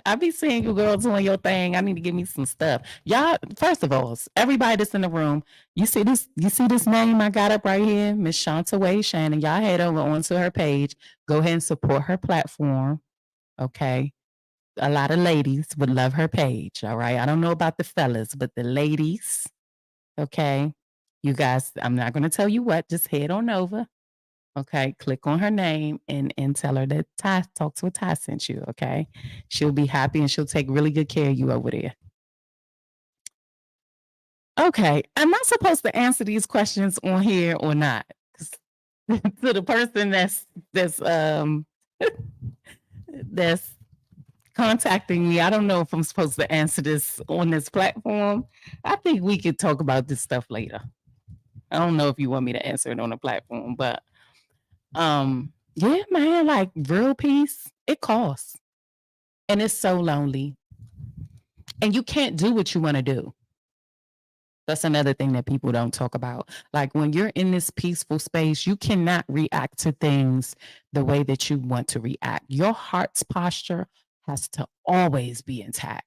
I be seeing you girls doing your thing. I need to give me some stuff. Y'all, first of all, everybody that's in the room, you see this name I got up right here, Miss Shanta Wade Shannon. Y'all head over onto her page. Go ahead and support her platform. Okay. A lot of ladies would love her page. All right. I don't know about the fellas, but the ladies, okay. You guys, I'm not going to tell you what, just head on over. Okay, click on her name and tell her that Ty Talks with Ty sent you, okay? She'll be happy and she'll take really good care of you over there. Okay, am I supposed to answer these questions on here or not? To the person that's that's contacting me. I don't know if I'm supposed to answer this on this platform. I think we could talk about this stuff later. I don't know if you want me to answer it on a platform, but yeah, man, like real peace, it costs. And it's so lonely. And you can't do what you want to do. That's another thing that people don't talk about. Like when you're in this peaceful space, you cannot react to things the way that you want to react. Your heart's posture has to always be intact.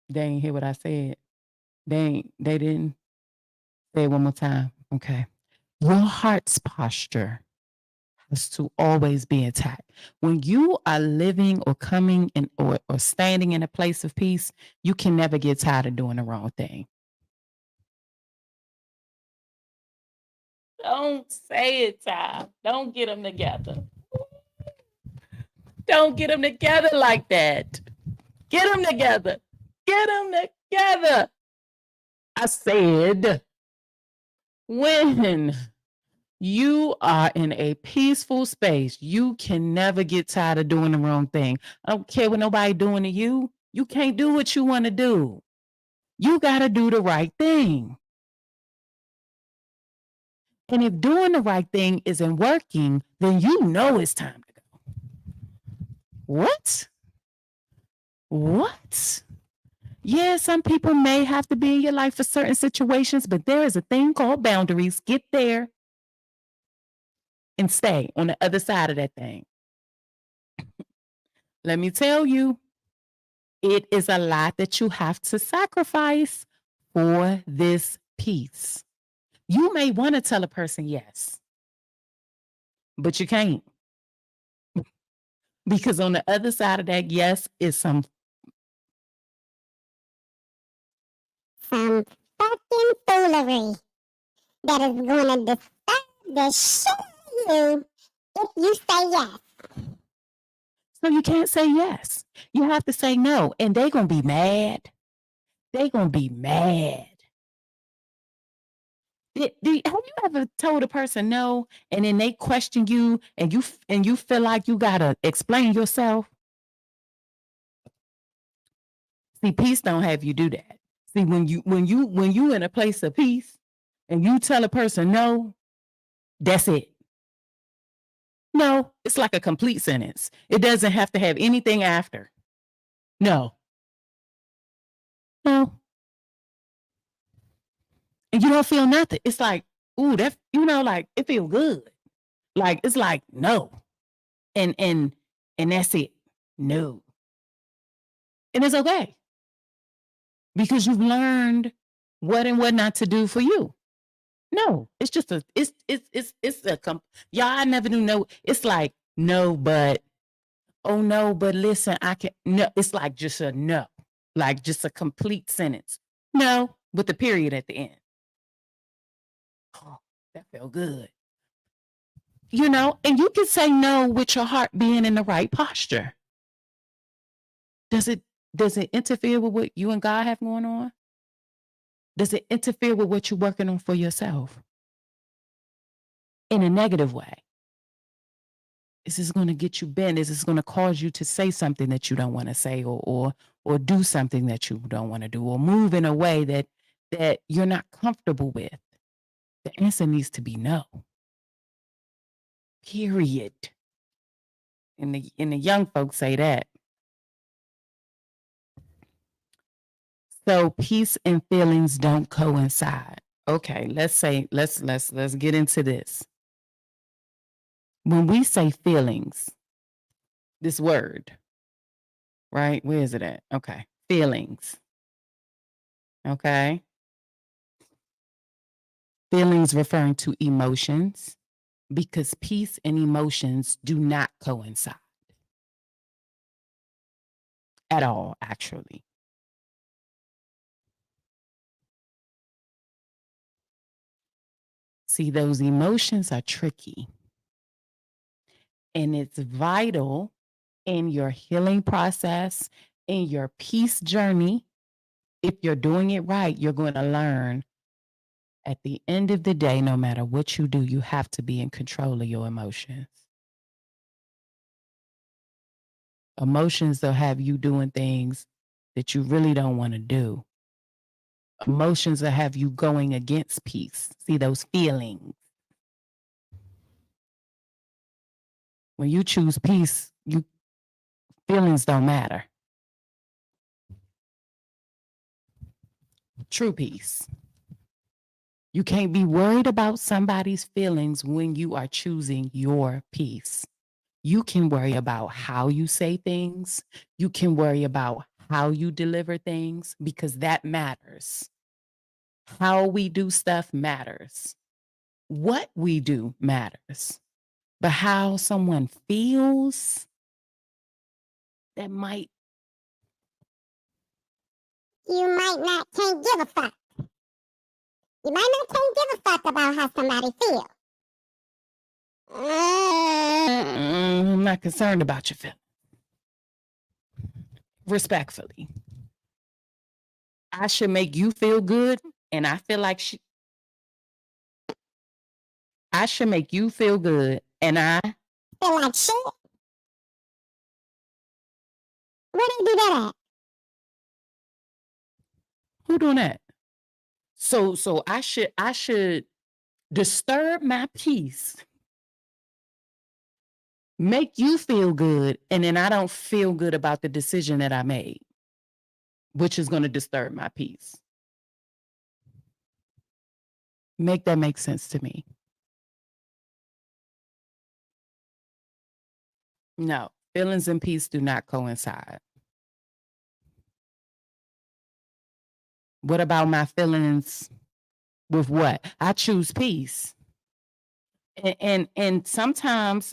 They ain't hear what I said. They didn't say it one more time. Okay. Your heart's posture has to always be intact. When you are living or coming in or standing in a place of peace, you can never get tired of doing the wrong thing. Don't say it, Ty. Don't get them together. Don't get them together like that. Get them together. Get them together. I said, when you are in a peaceful space, you can never get tired of doing the wrong thing. I don't care what nobody doing to you. You can't do what you want to do. You got to do the right thing. And if doing the right thing isn't working, then you know it's time to go. What? What? Yeah, some people may have to be in your life for certain situations, but there is a thing called boundaries. Get there and stay on the other side of that thing. Let me tell you, it is a lot that you have to sacrifice for this peace. You may want to tell a person yes, but you can't. Because on the other side of that yes is some Some fucking foolery that is going to disturb the shit out of you if you say yes. So you can't say yes. You have to say no. And they're going to be mad. They're going to be mad. Have you ever told a person no and then they question you and you feel like you got to explain yourself? See, peace don't have you do that. See, when you in a place of peace and you tell a person no, that's it. No, it's like a complete sentence. It doesn't have to have anything after. No. No. And you don't feel nothing. It's like, ooh, that, like it feels good. Like it's like no. And that's it. No. And it's okay. Because you've learned what and what not to do for you. No, it's just y'all, I never knew no. It's like, no, but, oh no, but listen, I can, no, it's like just a no, like just a complete sentence. No, with the period at the end. Oh, that felt good. And you can say no with your heart being in the right posture. Does it interfere with what you and God have going on? Does it interfere with what you're working on for yourself? In a negative way? Is this going to get you bent? Is this going to cause you to say something that you don't want to say or do something that you don't want to do or move in a way that you're not comfortable with? The answer needs to be no. Period. And the young folks say that. So peace and feelings don't coincide. Okay, let's get into this. When we say feelings, this word, right? Where is it at? Okay, feelings. Okay. Feelings referring to emotions because peace and emotions do not coincide at all, actually. See, those emotions are tricky. And it's vital in your healing process, in your peace journey. If you're doing it right, you're going to learn at the end of the day, no matter what you do, you have to be in control of your emotions. Emotions will have you doing things that you really don't want to do. Emotions will have you going against peace. See those feelings. When you choose peace, feelings don't matter. True peace. You can't be worried about somebody's feelings when you are choosing your peace. You can worry about how you say things. You can worry about how you deliver things because that matters. How we do stuff matters. What we do matters. But how someone feels, that might. You might not can't give a fuck. You might not can't give a fuck about how somebody feels. I'm not concerned about your feelings. Respectfully. I should make you feel good, and I feel like I should make you feel good, and I feel like shit. Where they do that at? Who doing that? So I should disturb my peace, make you feel good, and then I don't feel good about the decision that I made, which is going to disturb my peace. Make that make sense to me. No, feelings and peace do not coincide. What about my feelings with what? I choose peace. And sometimes,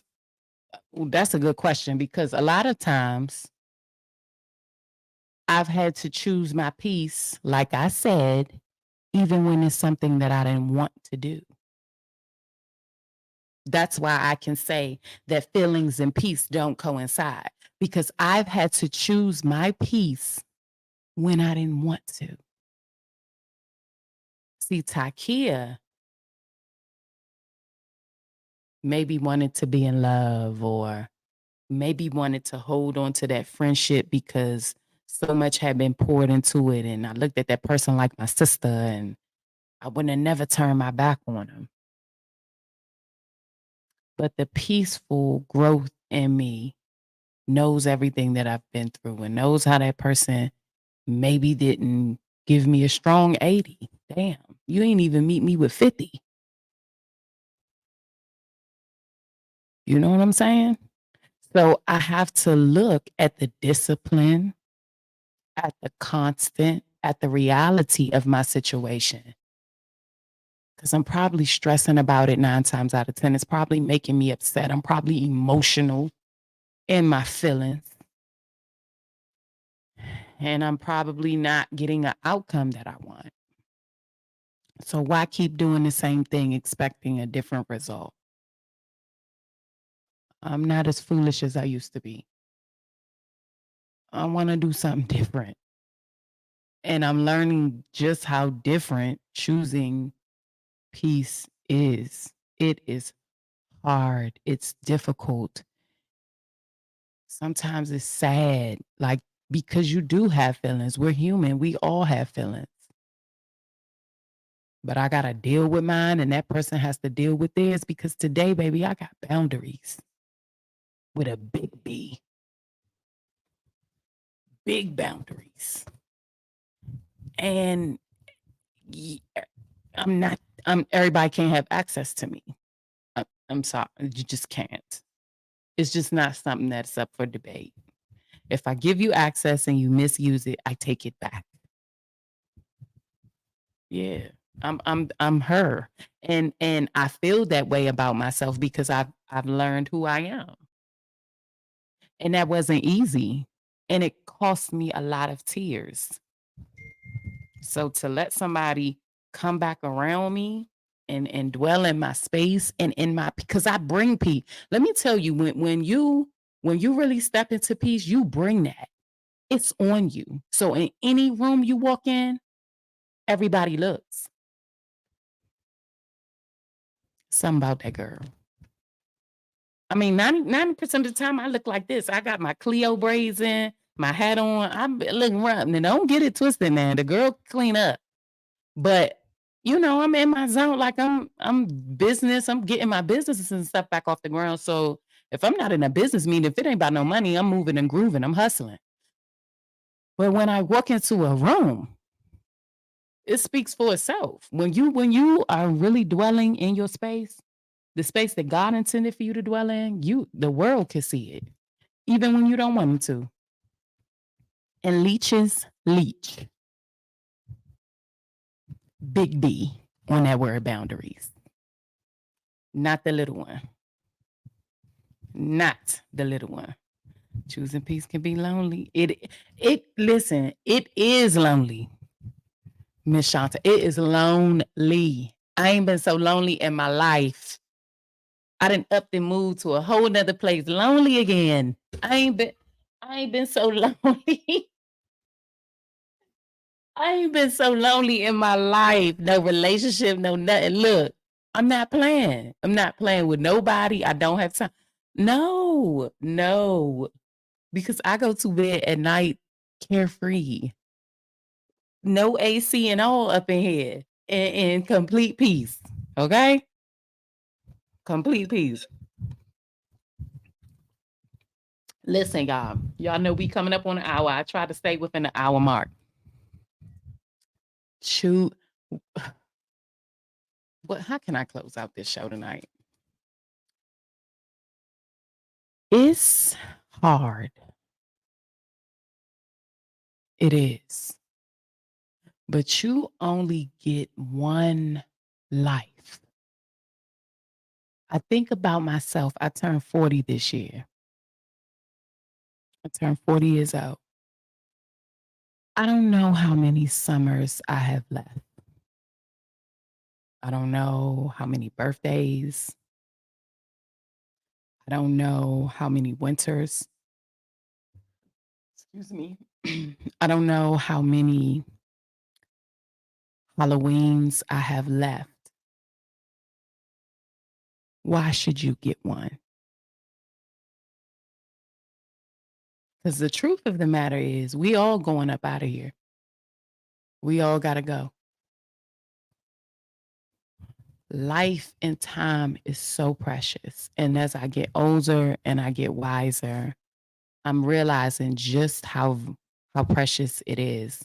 that's a good question because a lot of times I've had to choose my peace, like I said, even when it's something that I didn't want to do. That's why I can say that feelings and peace don't coincide because I've had to choose my peace when I didn't want to. See, Takia maybe wanted to be in love or maybe wanted to hold on to that friendship because so much had been poured into it. And I looked at that person like my sister and I wouldn't have never turned my back on them. But the peaceful growth in me knows everything that I've been through and knows how that person maybe didn't give me a strong 80. Damn, you ain't even meet me with 50. You know what I'm saying? So I have to look at the discipline, at the constant, at the reality of my situation. Because I'm probably stressing about it 9 times out of 10. It's probably making me upset. I'm probably emotional in my feelings. And I'm probably not getting an outcome that I want. So why keep doing the same thing expecting a different result? I'm not as foolish as I used to be. I want to do something different. And I'm learning just how different choosing peace is. It is hard. It's difficult. Sometimes it's sad, like because you do have feelings. We're human. We all have feelings. But I got to deal with mine and that person has to deal with theirs because today, baby, I got boundaries with a big B. Big boundaries. And everybody can't have access to me. I'm sorry, you just can't. It's just not something that's up for debate. If I give you access and you misuse it, I take it back. Yeah, I'm her, and I feel that way about myself because I've learned who I am, and that wasn't easy, and it cost me a lot of tears. So to let somebody come back around me and dwell in my space and in my because I bring peace. Let me tell you, when you really step into peace, you bring that. It's on you. So in any room you walk in, everybody looks. Something about that girl. I mean, 90% of the time I look like this. I got my Cleo braids in, my hat on. I'm looking rough. And don't get it twisted, man. The girl clean up. But I'm in my zone. Like I'm business. I'm getting my businesses and stuff back off the ground. So if I'm not in a business meeting, if it ain't about no money, I'm moving and grooving. I'm hustling. But when I walk into a room, it speaks for itself. When you are really dwelling in your space, the space that God intended for you to dwell in, the world can see it, even when you don't want them to. And leeches leech. Big B on that word boundaries. Not the little one. Not the little one. Choosing peace can be lonely. Listen, it is lonely. Miss Shanta, it is lonely. I ain't been so lonely in my life. I done upped and moved to a whole nother place. Lonely again. I ain't been so lonely. I ain't been so lonely in my life. No relationship, no nothing. Look, I'm not playing. I'm not playing with nobody. I don't have time. No. Because I go to bed at night carefree. No AC and all up in here. In complete peace. Okay? Complete peace. Listen, y'all. Y'all know we coming up on an hour. I try to stay within the hour mark. Shoot. How can I close out this show tonight? It's hard. It is. But you only get one life. I think about myself. I turned 40 this year. I turned 40 years old. I don't know how many summers I have left. I don't know how many birthdays. I don't know how many winters. Excuse me. I don't know how many Halloweens I have left. Why should you get one? Because the truth of the matter is we all going up out of here. We all got to go. Life and time is so precious. And as I get older and I get wiser, I'm realizing just how precious it is.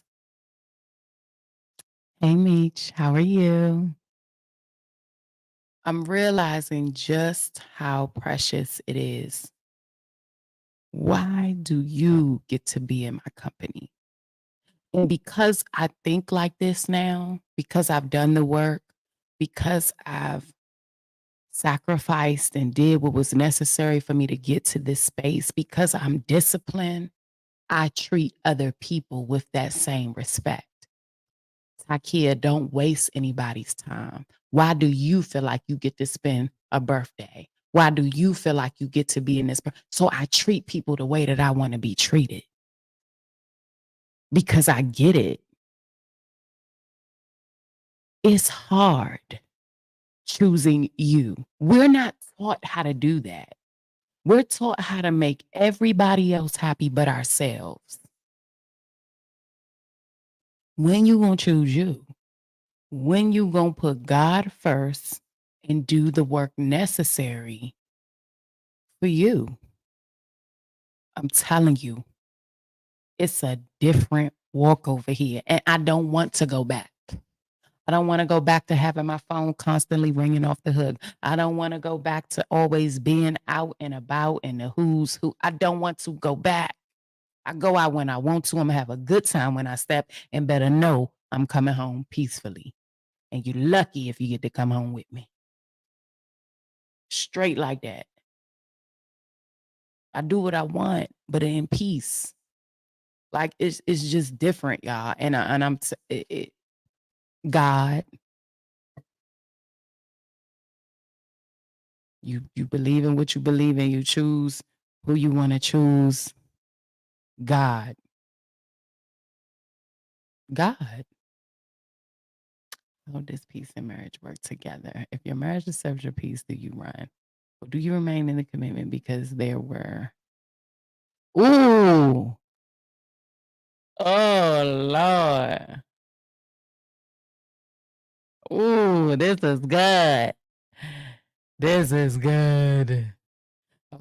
Hey, Meech, how are you? I'm realizing just how precious it is. Why do you get to be in my company? And because I think like this now, because I've done the work, because I've sacrificed and did what was necessary for me to get to this space, because I'm disciplined, I treat other people with that same respect. Takia, don't waste anybody's time. Why do you feel like you get to spend a birthday? Why do you feel like you get to be in this? So I treat people the way that I want to be treated. Because I get it. It's hard choosing you. We're not taught how to do that. We're taught how to make everybody else happy but ourselves. When you gonna choose you? When you gonna put God first and do the work necessary for you? I'm telling you, it's a different walk over here. And I don't want to go back. I don't want to go back to having my phone constantly ringing off the hook. I don't want to go back to always being out and about and the who's who. I don't want to go back. I go out when I want to. I'm going to have a good time when I step and better know I'm coming home peacefully. And you're lucky if you get to come home with me. Straight like that. I do what I want, but in peace. Like it's just different, y'all. And I'm God. You believe in what you believe in. You choose who you want to choose. God. God. How does peace and marriage work together? If your marriage disturbs your peace, do you run? Or do you remain in the commitment because there were... Ooh. Oh, Lord. Ooh, this is good. This is good.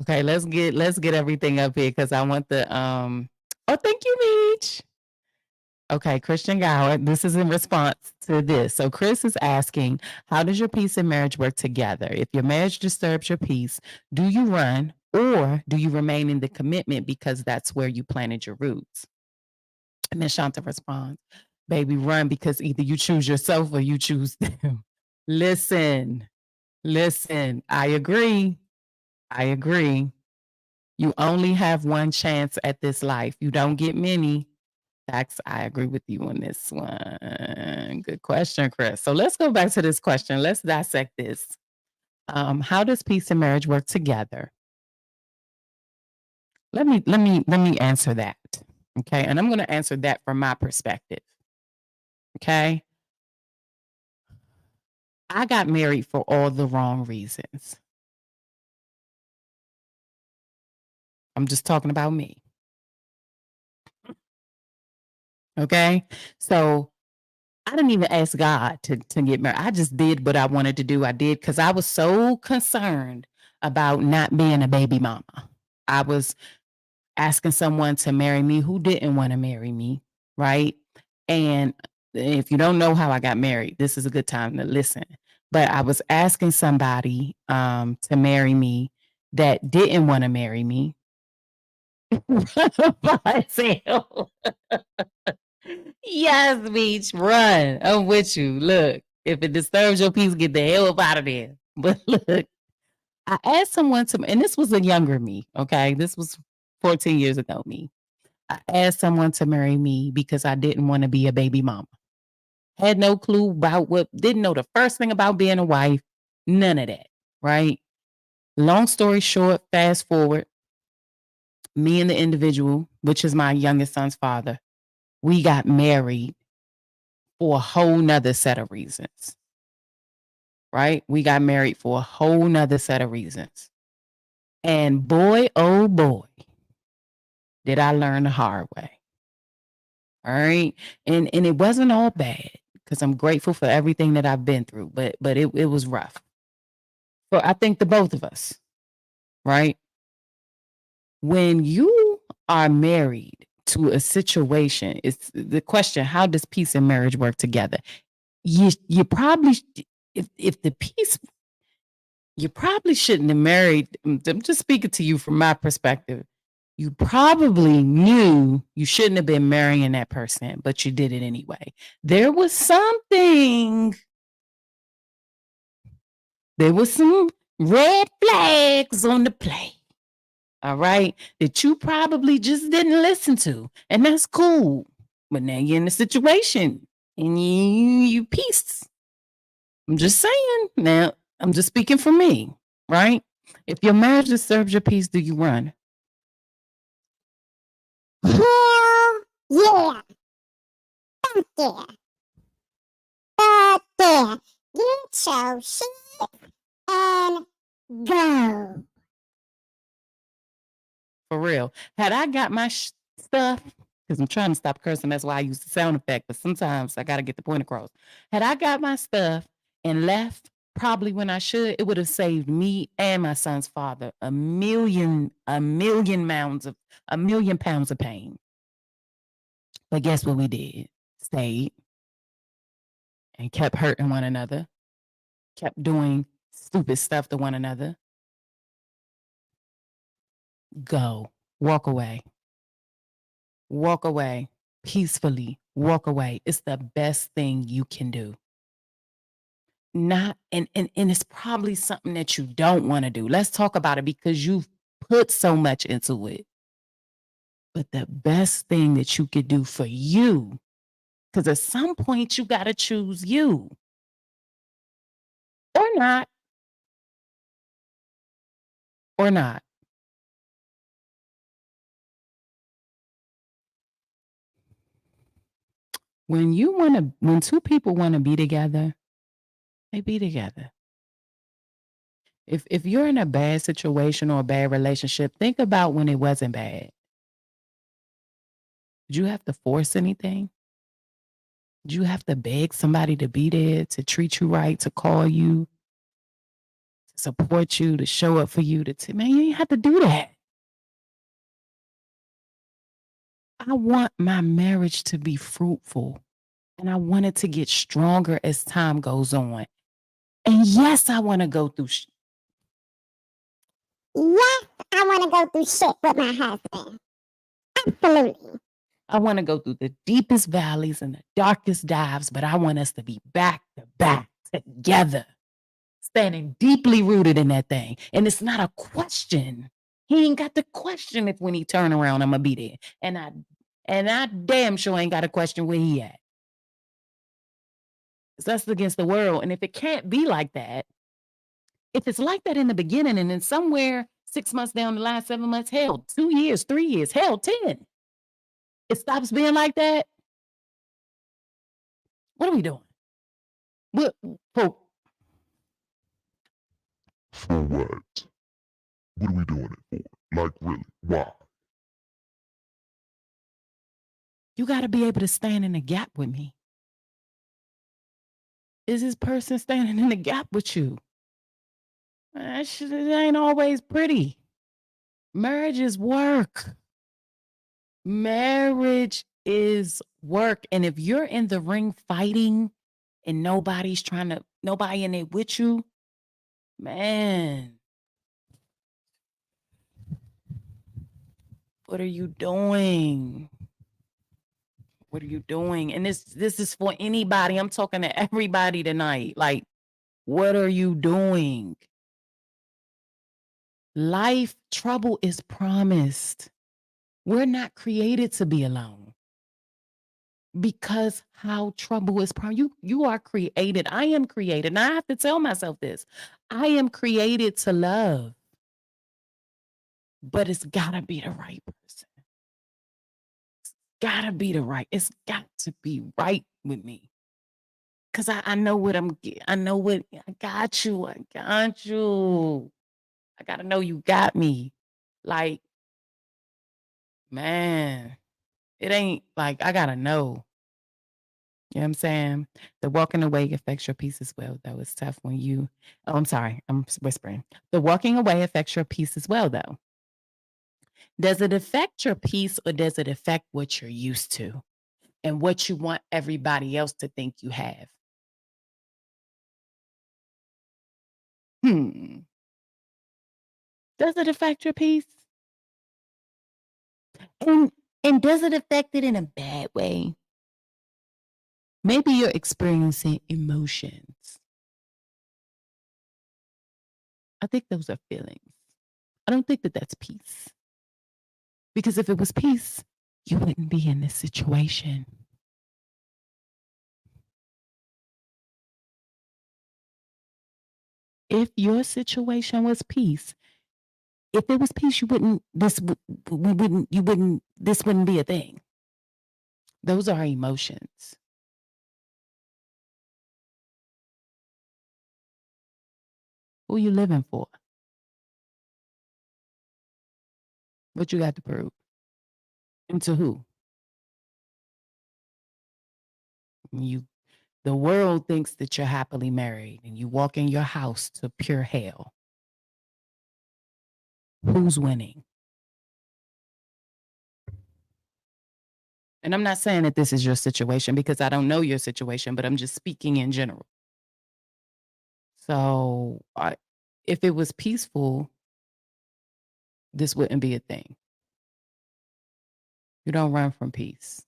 Okay, let's get everything up here because I want the Oh, thank you, Meech. Okay, Christian Gower, this is in response to this. So Chris is asking, how does your peace and marriage work together? If your marriage disturbs your peace, do you run or do you remain in the commitment because that's where you planted your roots? And then Shanta responds, baby, run because either you choose yourself or you choose them. Listen, I agree. You only have one chance at this life. You don't get many. Facts, I agree with you on this one. Good question, Chris. So let's go back to this question. Let's dissect this. How does peace and marriage work together? Let me answer that. Okay, and I'm going to answer that from my perspective. Okay, I got married for all the wrong reasons. I'm just talking about me. Okay, so I didn't even ask God to get married. I just did what I wanted to do. I did because I was so concerned about not being a baby mama. I was asking someone to marry me who didn't want to marry me, right? And if you don't know how I got married, this is a good time to listen. But I was asking somebody to marry me that didn't want to marry me. Myself. Yes, Beach, run. I'm with you. Look, if it disturbs your peace, get the hell up out of there. But look, I asked someone to, and this was a younger me, okay? This was 14 years ago me. I asked someone to marry me because I didn't want to be a baby mama. Had no clue about didn't know the first thing about being a wife, none of that, right? Long story short, fast forward, me and the individual, which is my youngest son's father, we got married for a whole nother set of reasons, right? We got married for a whole nother set of reasons. And boy, oh boy, did I learn the hard way. All right. And it wasn't all bad because I'm grateful for everything that I've been through, but it was rough. For I think the both of us, right? When you are married to a situation, it's the question, how does peace and marriage work together? You probably, if the peace, you probably shouldn't have married. I'm just speaking to you from my perspective. You probably knew you shouldn't have been marrying that person, but you did it anyway. There was something. There was some red flags on the play. All right. That you probably just didn't listen to. And that's cool. But now you're in the situation and you peace. I'm just saying. Now, I'm just speaking for me, right? If your marriage disturbs your peace, do you run? Hell yeah. Fuck yeah. Fuck yeah. Get your shit and go. For real. Had I got my stuff, because I'm trying to stop cursing, that's why I use the sound effect, but sometimes I got to get the point across. Had I got my stuff and left probably when I should, it would have saved me and my son's father a million pounds of pain. But guess what we did? Stayed and kept hurting one another, kept doing stupid stuff to one another. Go. Walk away. Walk away peacefully. Walk away. It's the best thing you can do. Not and it's probably something that you don't want to do. Let's talk about it because you've put so much into it. But the best thing that you could do for you, because at some point you got to choose you or not. Or not. When two people want to be together, they be together. If you're in a bad situation or a bad relationship, think about when it wasn't bad. Did you have to force anything? Did you have to beg somebody to be there, to treat you right, to call you, to support you, to show up for you? Man, you ain't have to do that. I want my marriage to be fruitful, and I want it to get stronger as time goes on. And yes, I want to go through Yes, I want to go through shit with my husband. Absolutely. I want to go through the deepest valleys and the darkest dives, but I want us to be back to back together, standing deeply rooted in that thing. And it's not a question. He ain't got to question if when he turn around, I'm going to be there. And I damn sure ain't got to question where he at. It's us against the world. And if it can't be like that, if it's like that in the beginning and then somewhere 6 months down the line, 7 months, hell, 2 years, 3 years, hell, 10, it stops being like that, what are we doing? What for? For what? What are we doing it for? Like, really? Why? You got to be able to stand in the gap with me. Is this person standing in the gap with you? It ain't always pretty. Marriage is work. Marriage is work. And if you're in the ring fighting and nobody in it with you, man, what are you doing? What are you doing? And this is for anybody. I'm talking to everybody tonight. Like, what are you doing? Life trouble is promised. We're not created to be alone. Because how trouble is promised. You are created. I am created. And I have to tell myself this. I am created to love. But it's gotta be the right person. It's gotta be it's got to be right with me. Cause I know what I got you. I gotta know you got me. Like, man, it ain't like I gotta know. You know what I'm saying? The walking away affects your peace as well, though. It's tough when I'm sorry, I'm whispering. The walking away affects your peace as well, though. Does it affect your peace or does it affect what you're used to and what you want everybody else to think you have? Does it affect your peace? And does it affect it in a bad way? Maybe you're experiencing emotions. I think those are feelings. I don't think that that's peace. Because if it was peace, you wouldn't be in this situation. If your situation was peace, if it was peace, this wouldn't be a thing. Those are emotions. Who you living for? What you got to prove? And to who? The world thinks that you're happily married and you walk in your house to pure hell. Who's winning? And I'm not saying that this is your situation because I don't know your situation, but I'm just speaking in general. So if it was peaceful, this wouldn't be a thing. You don't run from peace.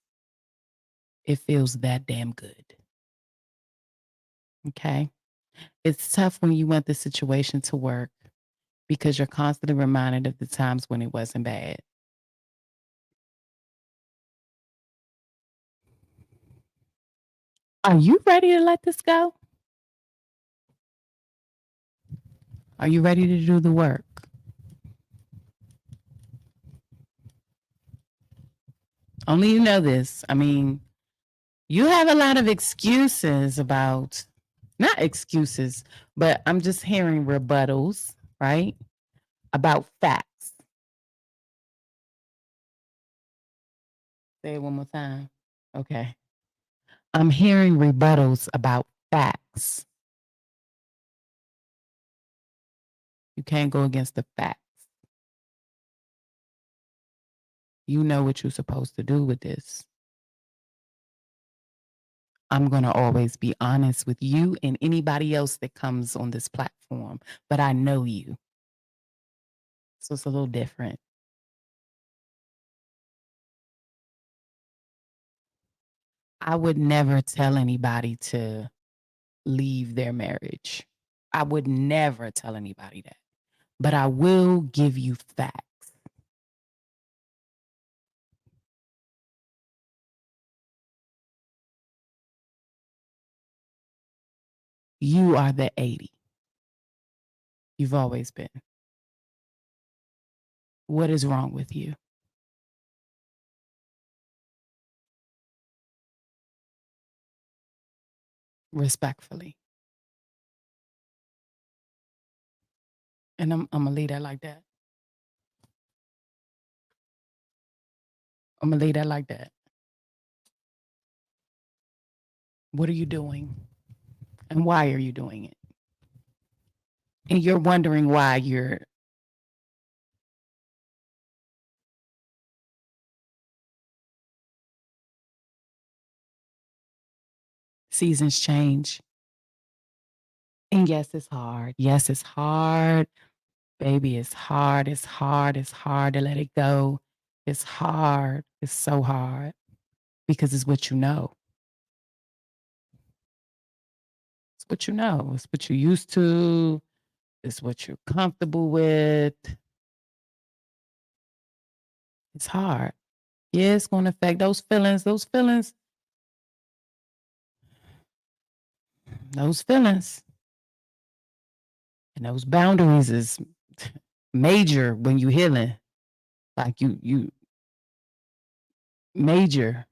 It feels that damn good. Okay? It's tough when you want the situation to work because you're constantly reminded of the times when it wasn't bad. Are you ready to let this go? Are you ready to do the work? Only you know this. I mean, you have a lot of excuses about not excuses, but I'm just hearing rebuttals, right? About facts. Say it one more time. Okay. I'm hearing rebuttals about facts. You can't go against the facts. You know what you're supposed to do with this. I'm going to always be honest with you and anybody else that comes on this platform, but I know you. So it's a little different. I would never tell anybody to leave their marriage. I would never tell anybody that. But I will give you facts. You are the 80. You've always been. What is wrong with you? Respectfully. And I'm going to leave that like that. I'm going to leave that like that. What are you doing? And why are you doing it? And you're wondering why you're seasons change. And yes, it's hard. Yes, it's hard. Baby, it's hard. It's hard. It's hard to let it go. It's hard. It's so hard because it's what you know. It's what you know. It's what you're used to. It's what you're comfortable with. It's hard. Yeah, it's going to affect those feelings. Those feelings. And those boundaries is major when you healing. Like you major,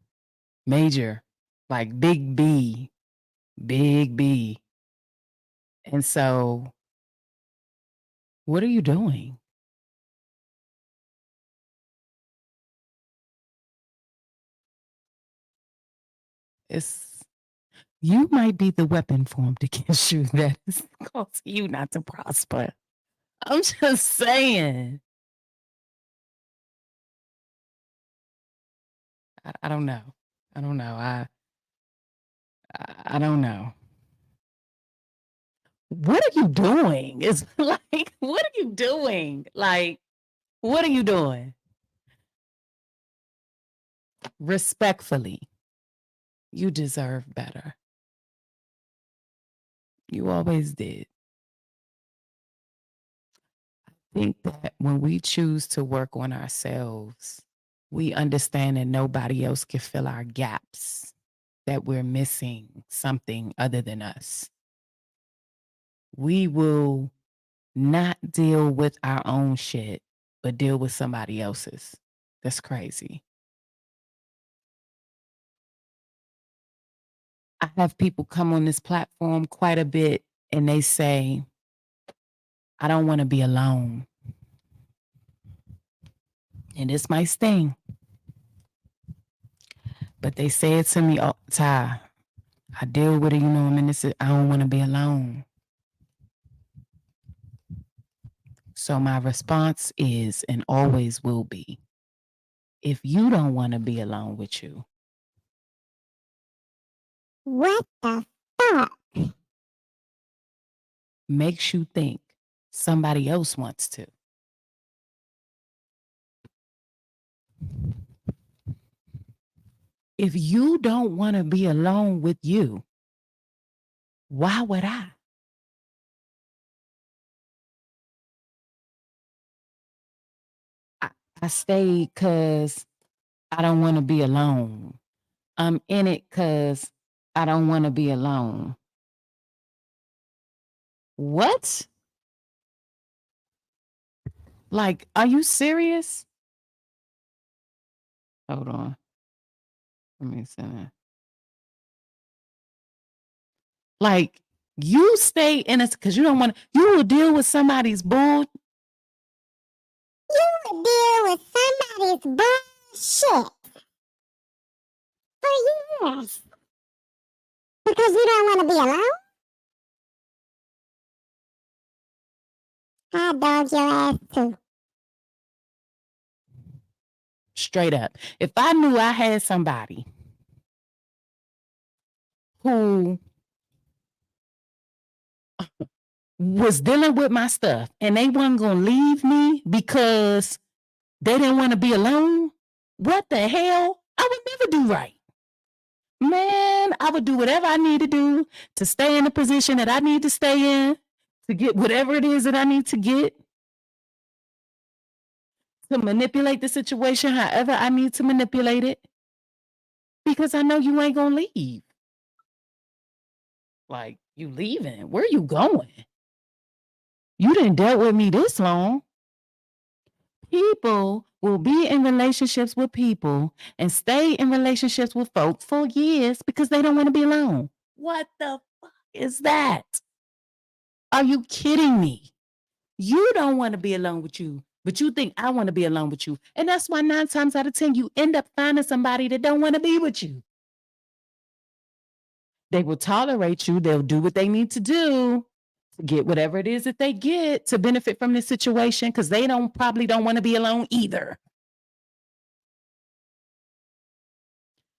like big B. And so what are you doing? You might be the weapon formed against you that is causing you not to prosper. I'm just saying. I don't know. I don't know. I don't know. What are you doing? It's like, what are you doing? Like, what are you doing? Respectfully, you deserve better. You always did. I think that when we choose to work on ourselves, we understand that nobody else can fill our gaps, that we're missing something other than us. We will not deal with our own shit, but deal with somebody else's. That's crazy. I have people come on this platform quite a bit and they say, I don't want to be alone. And this might sting. But they say it to me all the time. I deal with it, I'm in this, I don't want to be alone. So my response is, and always will be, if you don't want to be alone with you, What the fuck? makes you think somebody else wants to. If you don't want to be alone with you, why would I? I stayed because I don't want to be alone. I'm in it because I don't want to be alone. What? Like, are you serious? Hold on. Let me see. Like, You stay in it because you don't want to, you will deal with somebody's bull. You would deal with somebody's bullshit for years because you don't want to be alone. I dog your ass too. Straight up. If I knew I had somebody who was dealing with my stuff and they weren't going to leave me because they didn't want to be alone, what the hell? I would never do right. Man, I would do whatever I need to do to stay in the position that I need to stay in, to get whatever it is that I need to get, to manipulate the situation however I need to manipulate it, because I know you ain't going to leave. Like, you leaving? Where you going? You didn't dealt with me this long. People will be in relationships with people and stay in relationships with folks for years because they don't want to be alone. What the fuck is that? Are you kidding me? You don't want to be alone with you, but you think I want to be alone with you. And that's why 9 times out of 10, you end up finding somebody that don't want to be with you. They will tolerate you. They'll do what they need to do to get whatever it is that they get to benefit from this situation because they probably don't want to be alone either.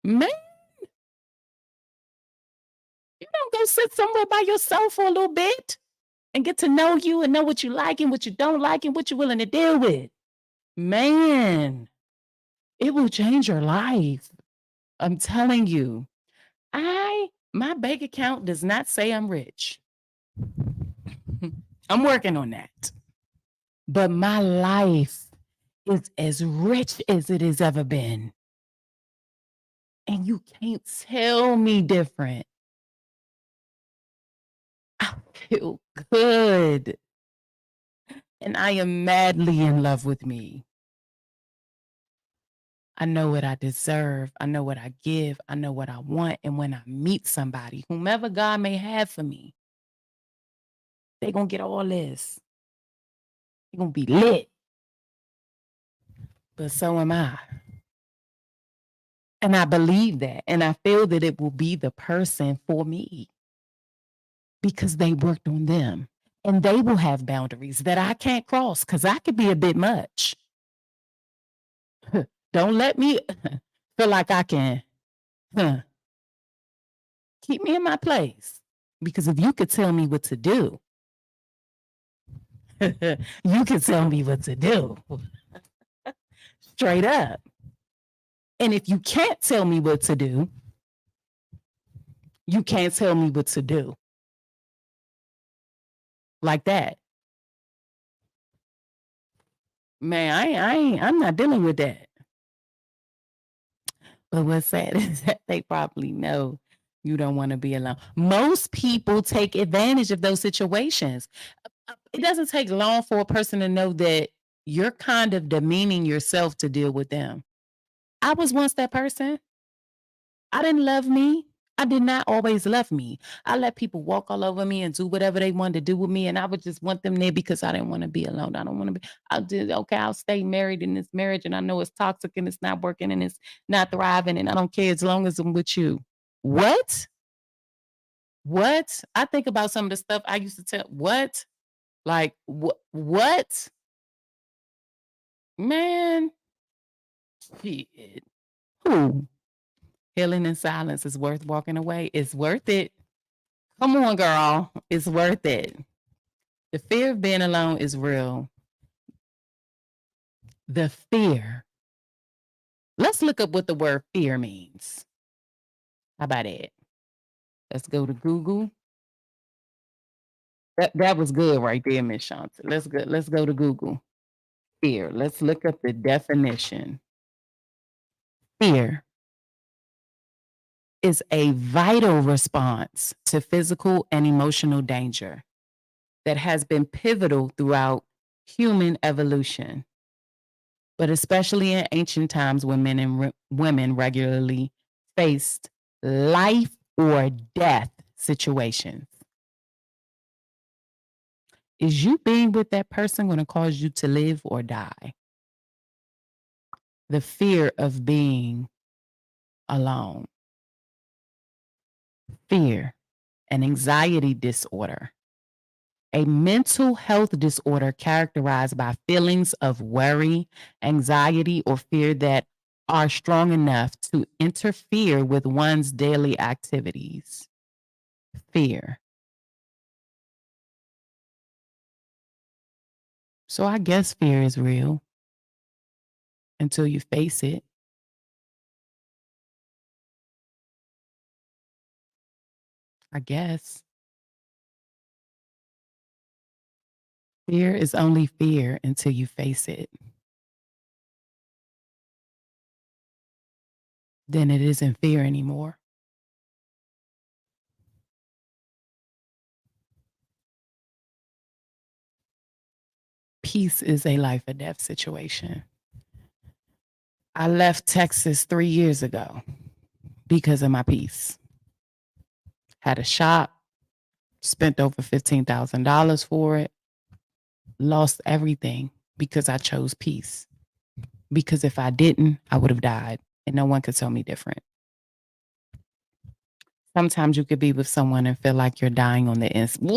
Man, you don't go sit somewhere by yourself for a little bit and get to know you and know what you like and what you don't like and what you're willing to deal with. Man, it will change your life. I'm telling you. My bank account does not say I'm rich. I'm working on that. But my life is as rich as it has ever been. And you can't tell me different. I feel good. And I am madly in love with me. I know what I deserve. I know what I give. I know what I want. And when I meet somebody, whomever God may have for me, they're going to get all this. They're going to be lit. But so am I. And I believe that. And I feel that it will be the person for me because they worked on them. And they will have boundaries that I can't cross because I could be a bit much. Don't let me feel like I can keep me in my place. Because if you could tell me what to do, you can tell me what to do. Straight up. And if you can't tell me what to do, you can't tell me what to do. Like that. Man, I'm not dealing with that. But what's sad is that they probably know you don't want to be alone. Most people take advantage of those situations. It doesn't take long for a person to know that you're kind of demeaning yourself to deal with them. I was once that person. I didn't love me. I did not always love me. I let people walk all over me and do whatever they wanted to do with me. And I would just want them there because I didn't want to be alone. I don't want to be, I'll stay married in this marriage. And I know it's toxic and it's not working and it's not thriving. And I don't care as long as I'm with you. What? I think about some of the stuff I used to tell. What? Like, what? Man. Shit. Who? Healing in silence is worth walking away. It's worth it. Come on, girl. It's worth it. The fear of being alone is real. The fear. Let's look up what the word fear means. How about it? Let's go to Google. That was good right there, Miss Shanta. Let's go to Google. Fear. Let's look up the definition. Fear is a vital response to physical and emotional danger that has been pivotal throughout human evolution, but especially in ancient times when men and women regularly faced life or death situations. Is you being with that person going to cause you to live or die? The fear of being alone. Fear, an anxiety disorder, a mental health disorder characterized by feelings of worry, anxiety, or fear that are strong enough to interfere with one's daily activities. Fear. So I guess fear is real until you face it. I guess. Fear is only fear until you face it. Then it isn't fear anymore. Peace is a life or death situation. I left Texas 3 years ago because of my peace. Had a shop, spent over $15,000 for it, lost everything because I chose peace. Because if I didn't, I would have died, and no one could tell me different. Sometimes you could be with someone and feel like you're dying on the inside.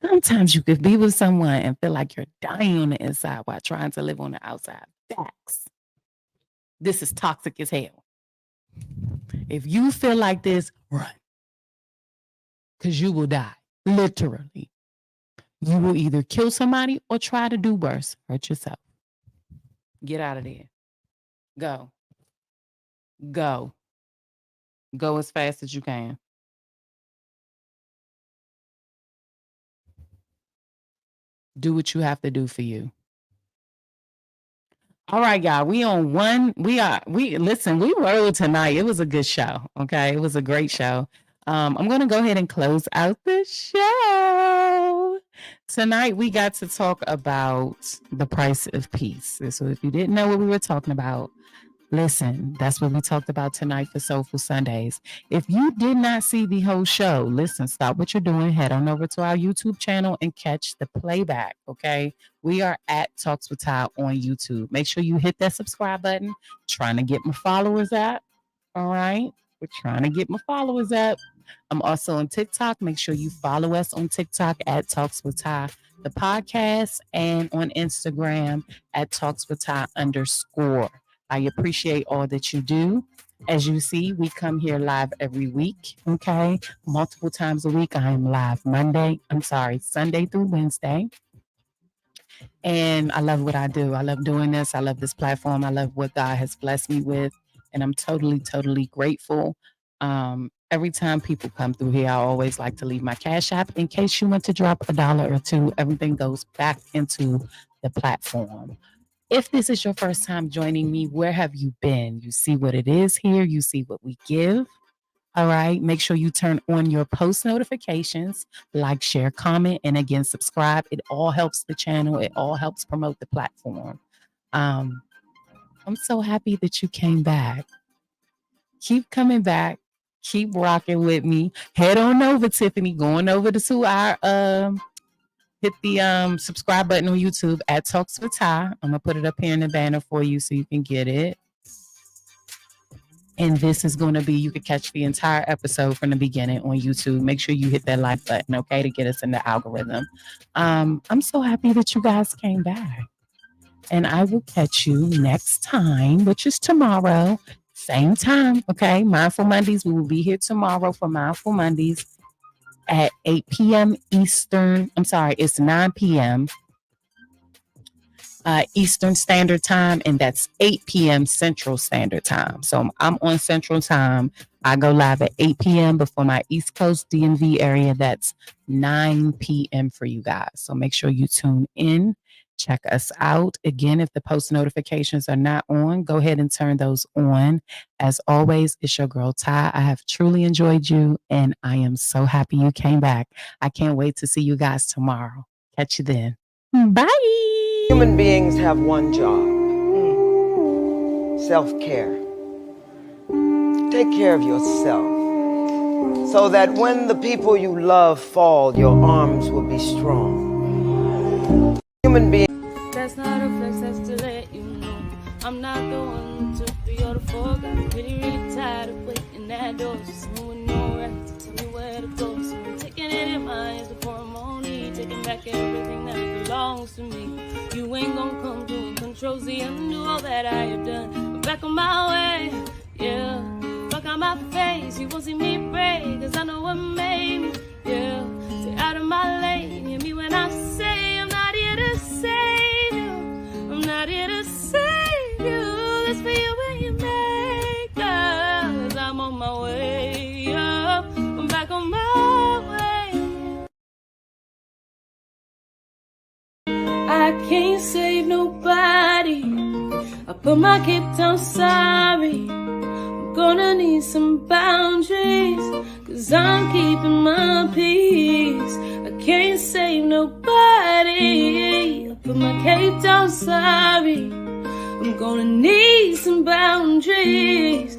Sometimes you could be with someone and feel like you're dying on the inside while trying to live on the outside. Facts. This is toxic as hell. If you feel like this, run. Because you will die. Literally. You will either kill somebody or try to do worse. Hurt yourself. Get out of there. Go. Go. Go as fast as you can. Do what you have to do for you. All right, y'all. We on one. We listen, we rolled tonight. It was a good show. Okay. It was a great show. I'm gonna go ahead and close out the show. Tonight we got to talk about the price of peace. So if you didn't know what we were talking about, listen, that's what we talked about tonight for Soulful Sundays. If you did not see the whole show, listen, stop what you're doing. Head on over to our YouTube channel and catch the playback, okay? We are at TalksWitTy on YouTube. Make sure you hit that subscribe button. Trying to get my followers up, all right? We're trying to get my followers up. I'm also on TikTok. Make sure you follow us on TikTok at TalksWitTy, the podcast, and on Instagram at TalksWitTy_. I appreciate all that you do. As you see, we come here live every week, okay? Multiple times a week. I am live Sunday through Wednesday. And I love what I do. I love doing this. I love this platform. I love what God has blessed me with. And I'm totally, totally grateful. Every time people come through here, I always like to leave my Cash App in case you want to drop $1 or $2. Everything goes back into the platform. If this is your first time joining me, where have you been? You see what it is here. You see what we give. All right. Make sure you turn on your post notifications, like, share, comment, and again, subscribe. It all helps the channel. It all helps promote the platform. I'm so happy that you came back. Keep coming back. Keep rocking with me. Head on over, Tiffany. Going over to our hit the subscribe button on YouTube at TalksWitTy. I'm gonna put it up here in the banner for you so you can get it. And this is going to be, you can catch the entire episode from the beginning on YouTube. Make sure you hit that like button, okay, to get us in the algorithm. I'm so happy that you guys came back. And I will catch you next time, which is tomorrow, same time, okay? Mindful Mondays. We will be here tomorrow for Mindful Mondays at 8 p.m. Eastern. I'm sorry, it's 9 p.m. Eastern Standard Time, and that's 8 p.m. Central Standard Time. So I'm on Central Time. I go live at 8 p.m. But for my East Coast DMV area, that's 9 p.m. for you guys. So make sure you tune in. Check us out. Again, if the post notifications are not on, go ahead and turn those on. As always, it's your girl, Ty. I have truly enjoyed you, and I am so happy you came back. I can't wait to see you guys tomorrow. Catch you then. Bye. Human beings have one job. Self-care. Take care of yourself. so that when the people you love fall, your arms will be strong. Human beings. That's not a flex, that's to let you know I'm not the one who took 3 or 4. Got really tired of waiting at doors. Just moving no right to tell me where to go. So I'm taking it in my hands before I'm only taking back everything that belongs to me. You ain't gonna come through and control Z. Undo all that I have done. I'm back on my way, yeah. Fuck out my face, you won't see me break, cause I know what made me, yeah. Stay out of my lane, hear me when I say I'm not here to save you. I'm not here to save you. That's for you when you make love, cause I'm on my way up. I'm back on my way. I can't save nobody. I put my kid down, sorry. I'm gonna need some boundaries, cause I'm keeping my peace. I can't save nobody. I put my cape down, sorry. I'm gonna need some boundaries,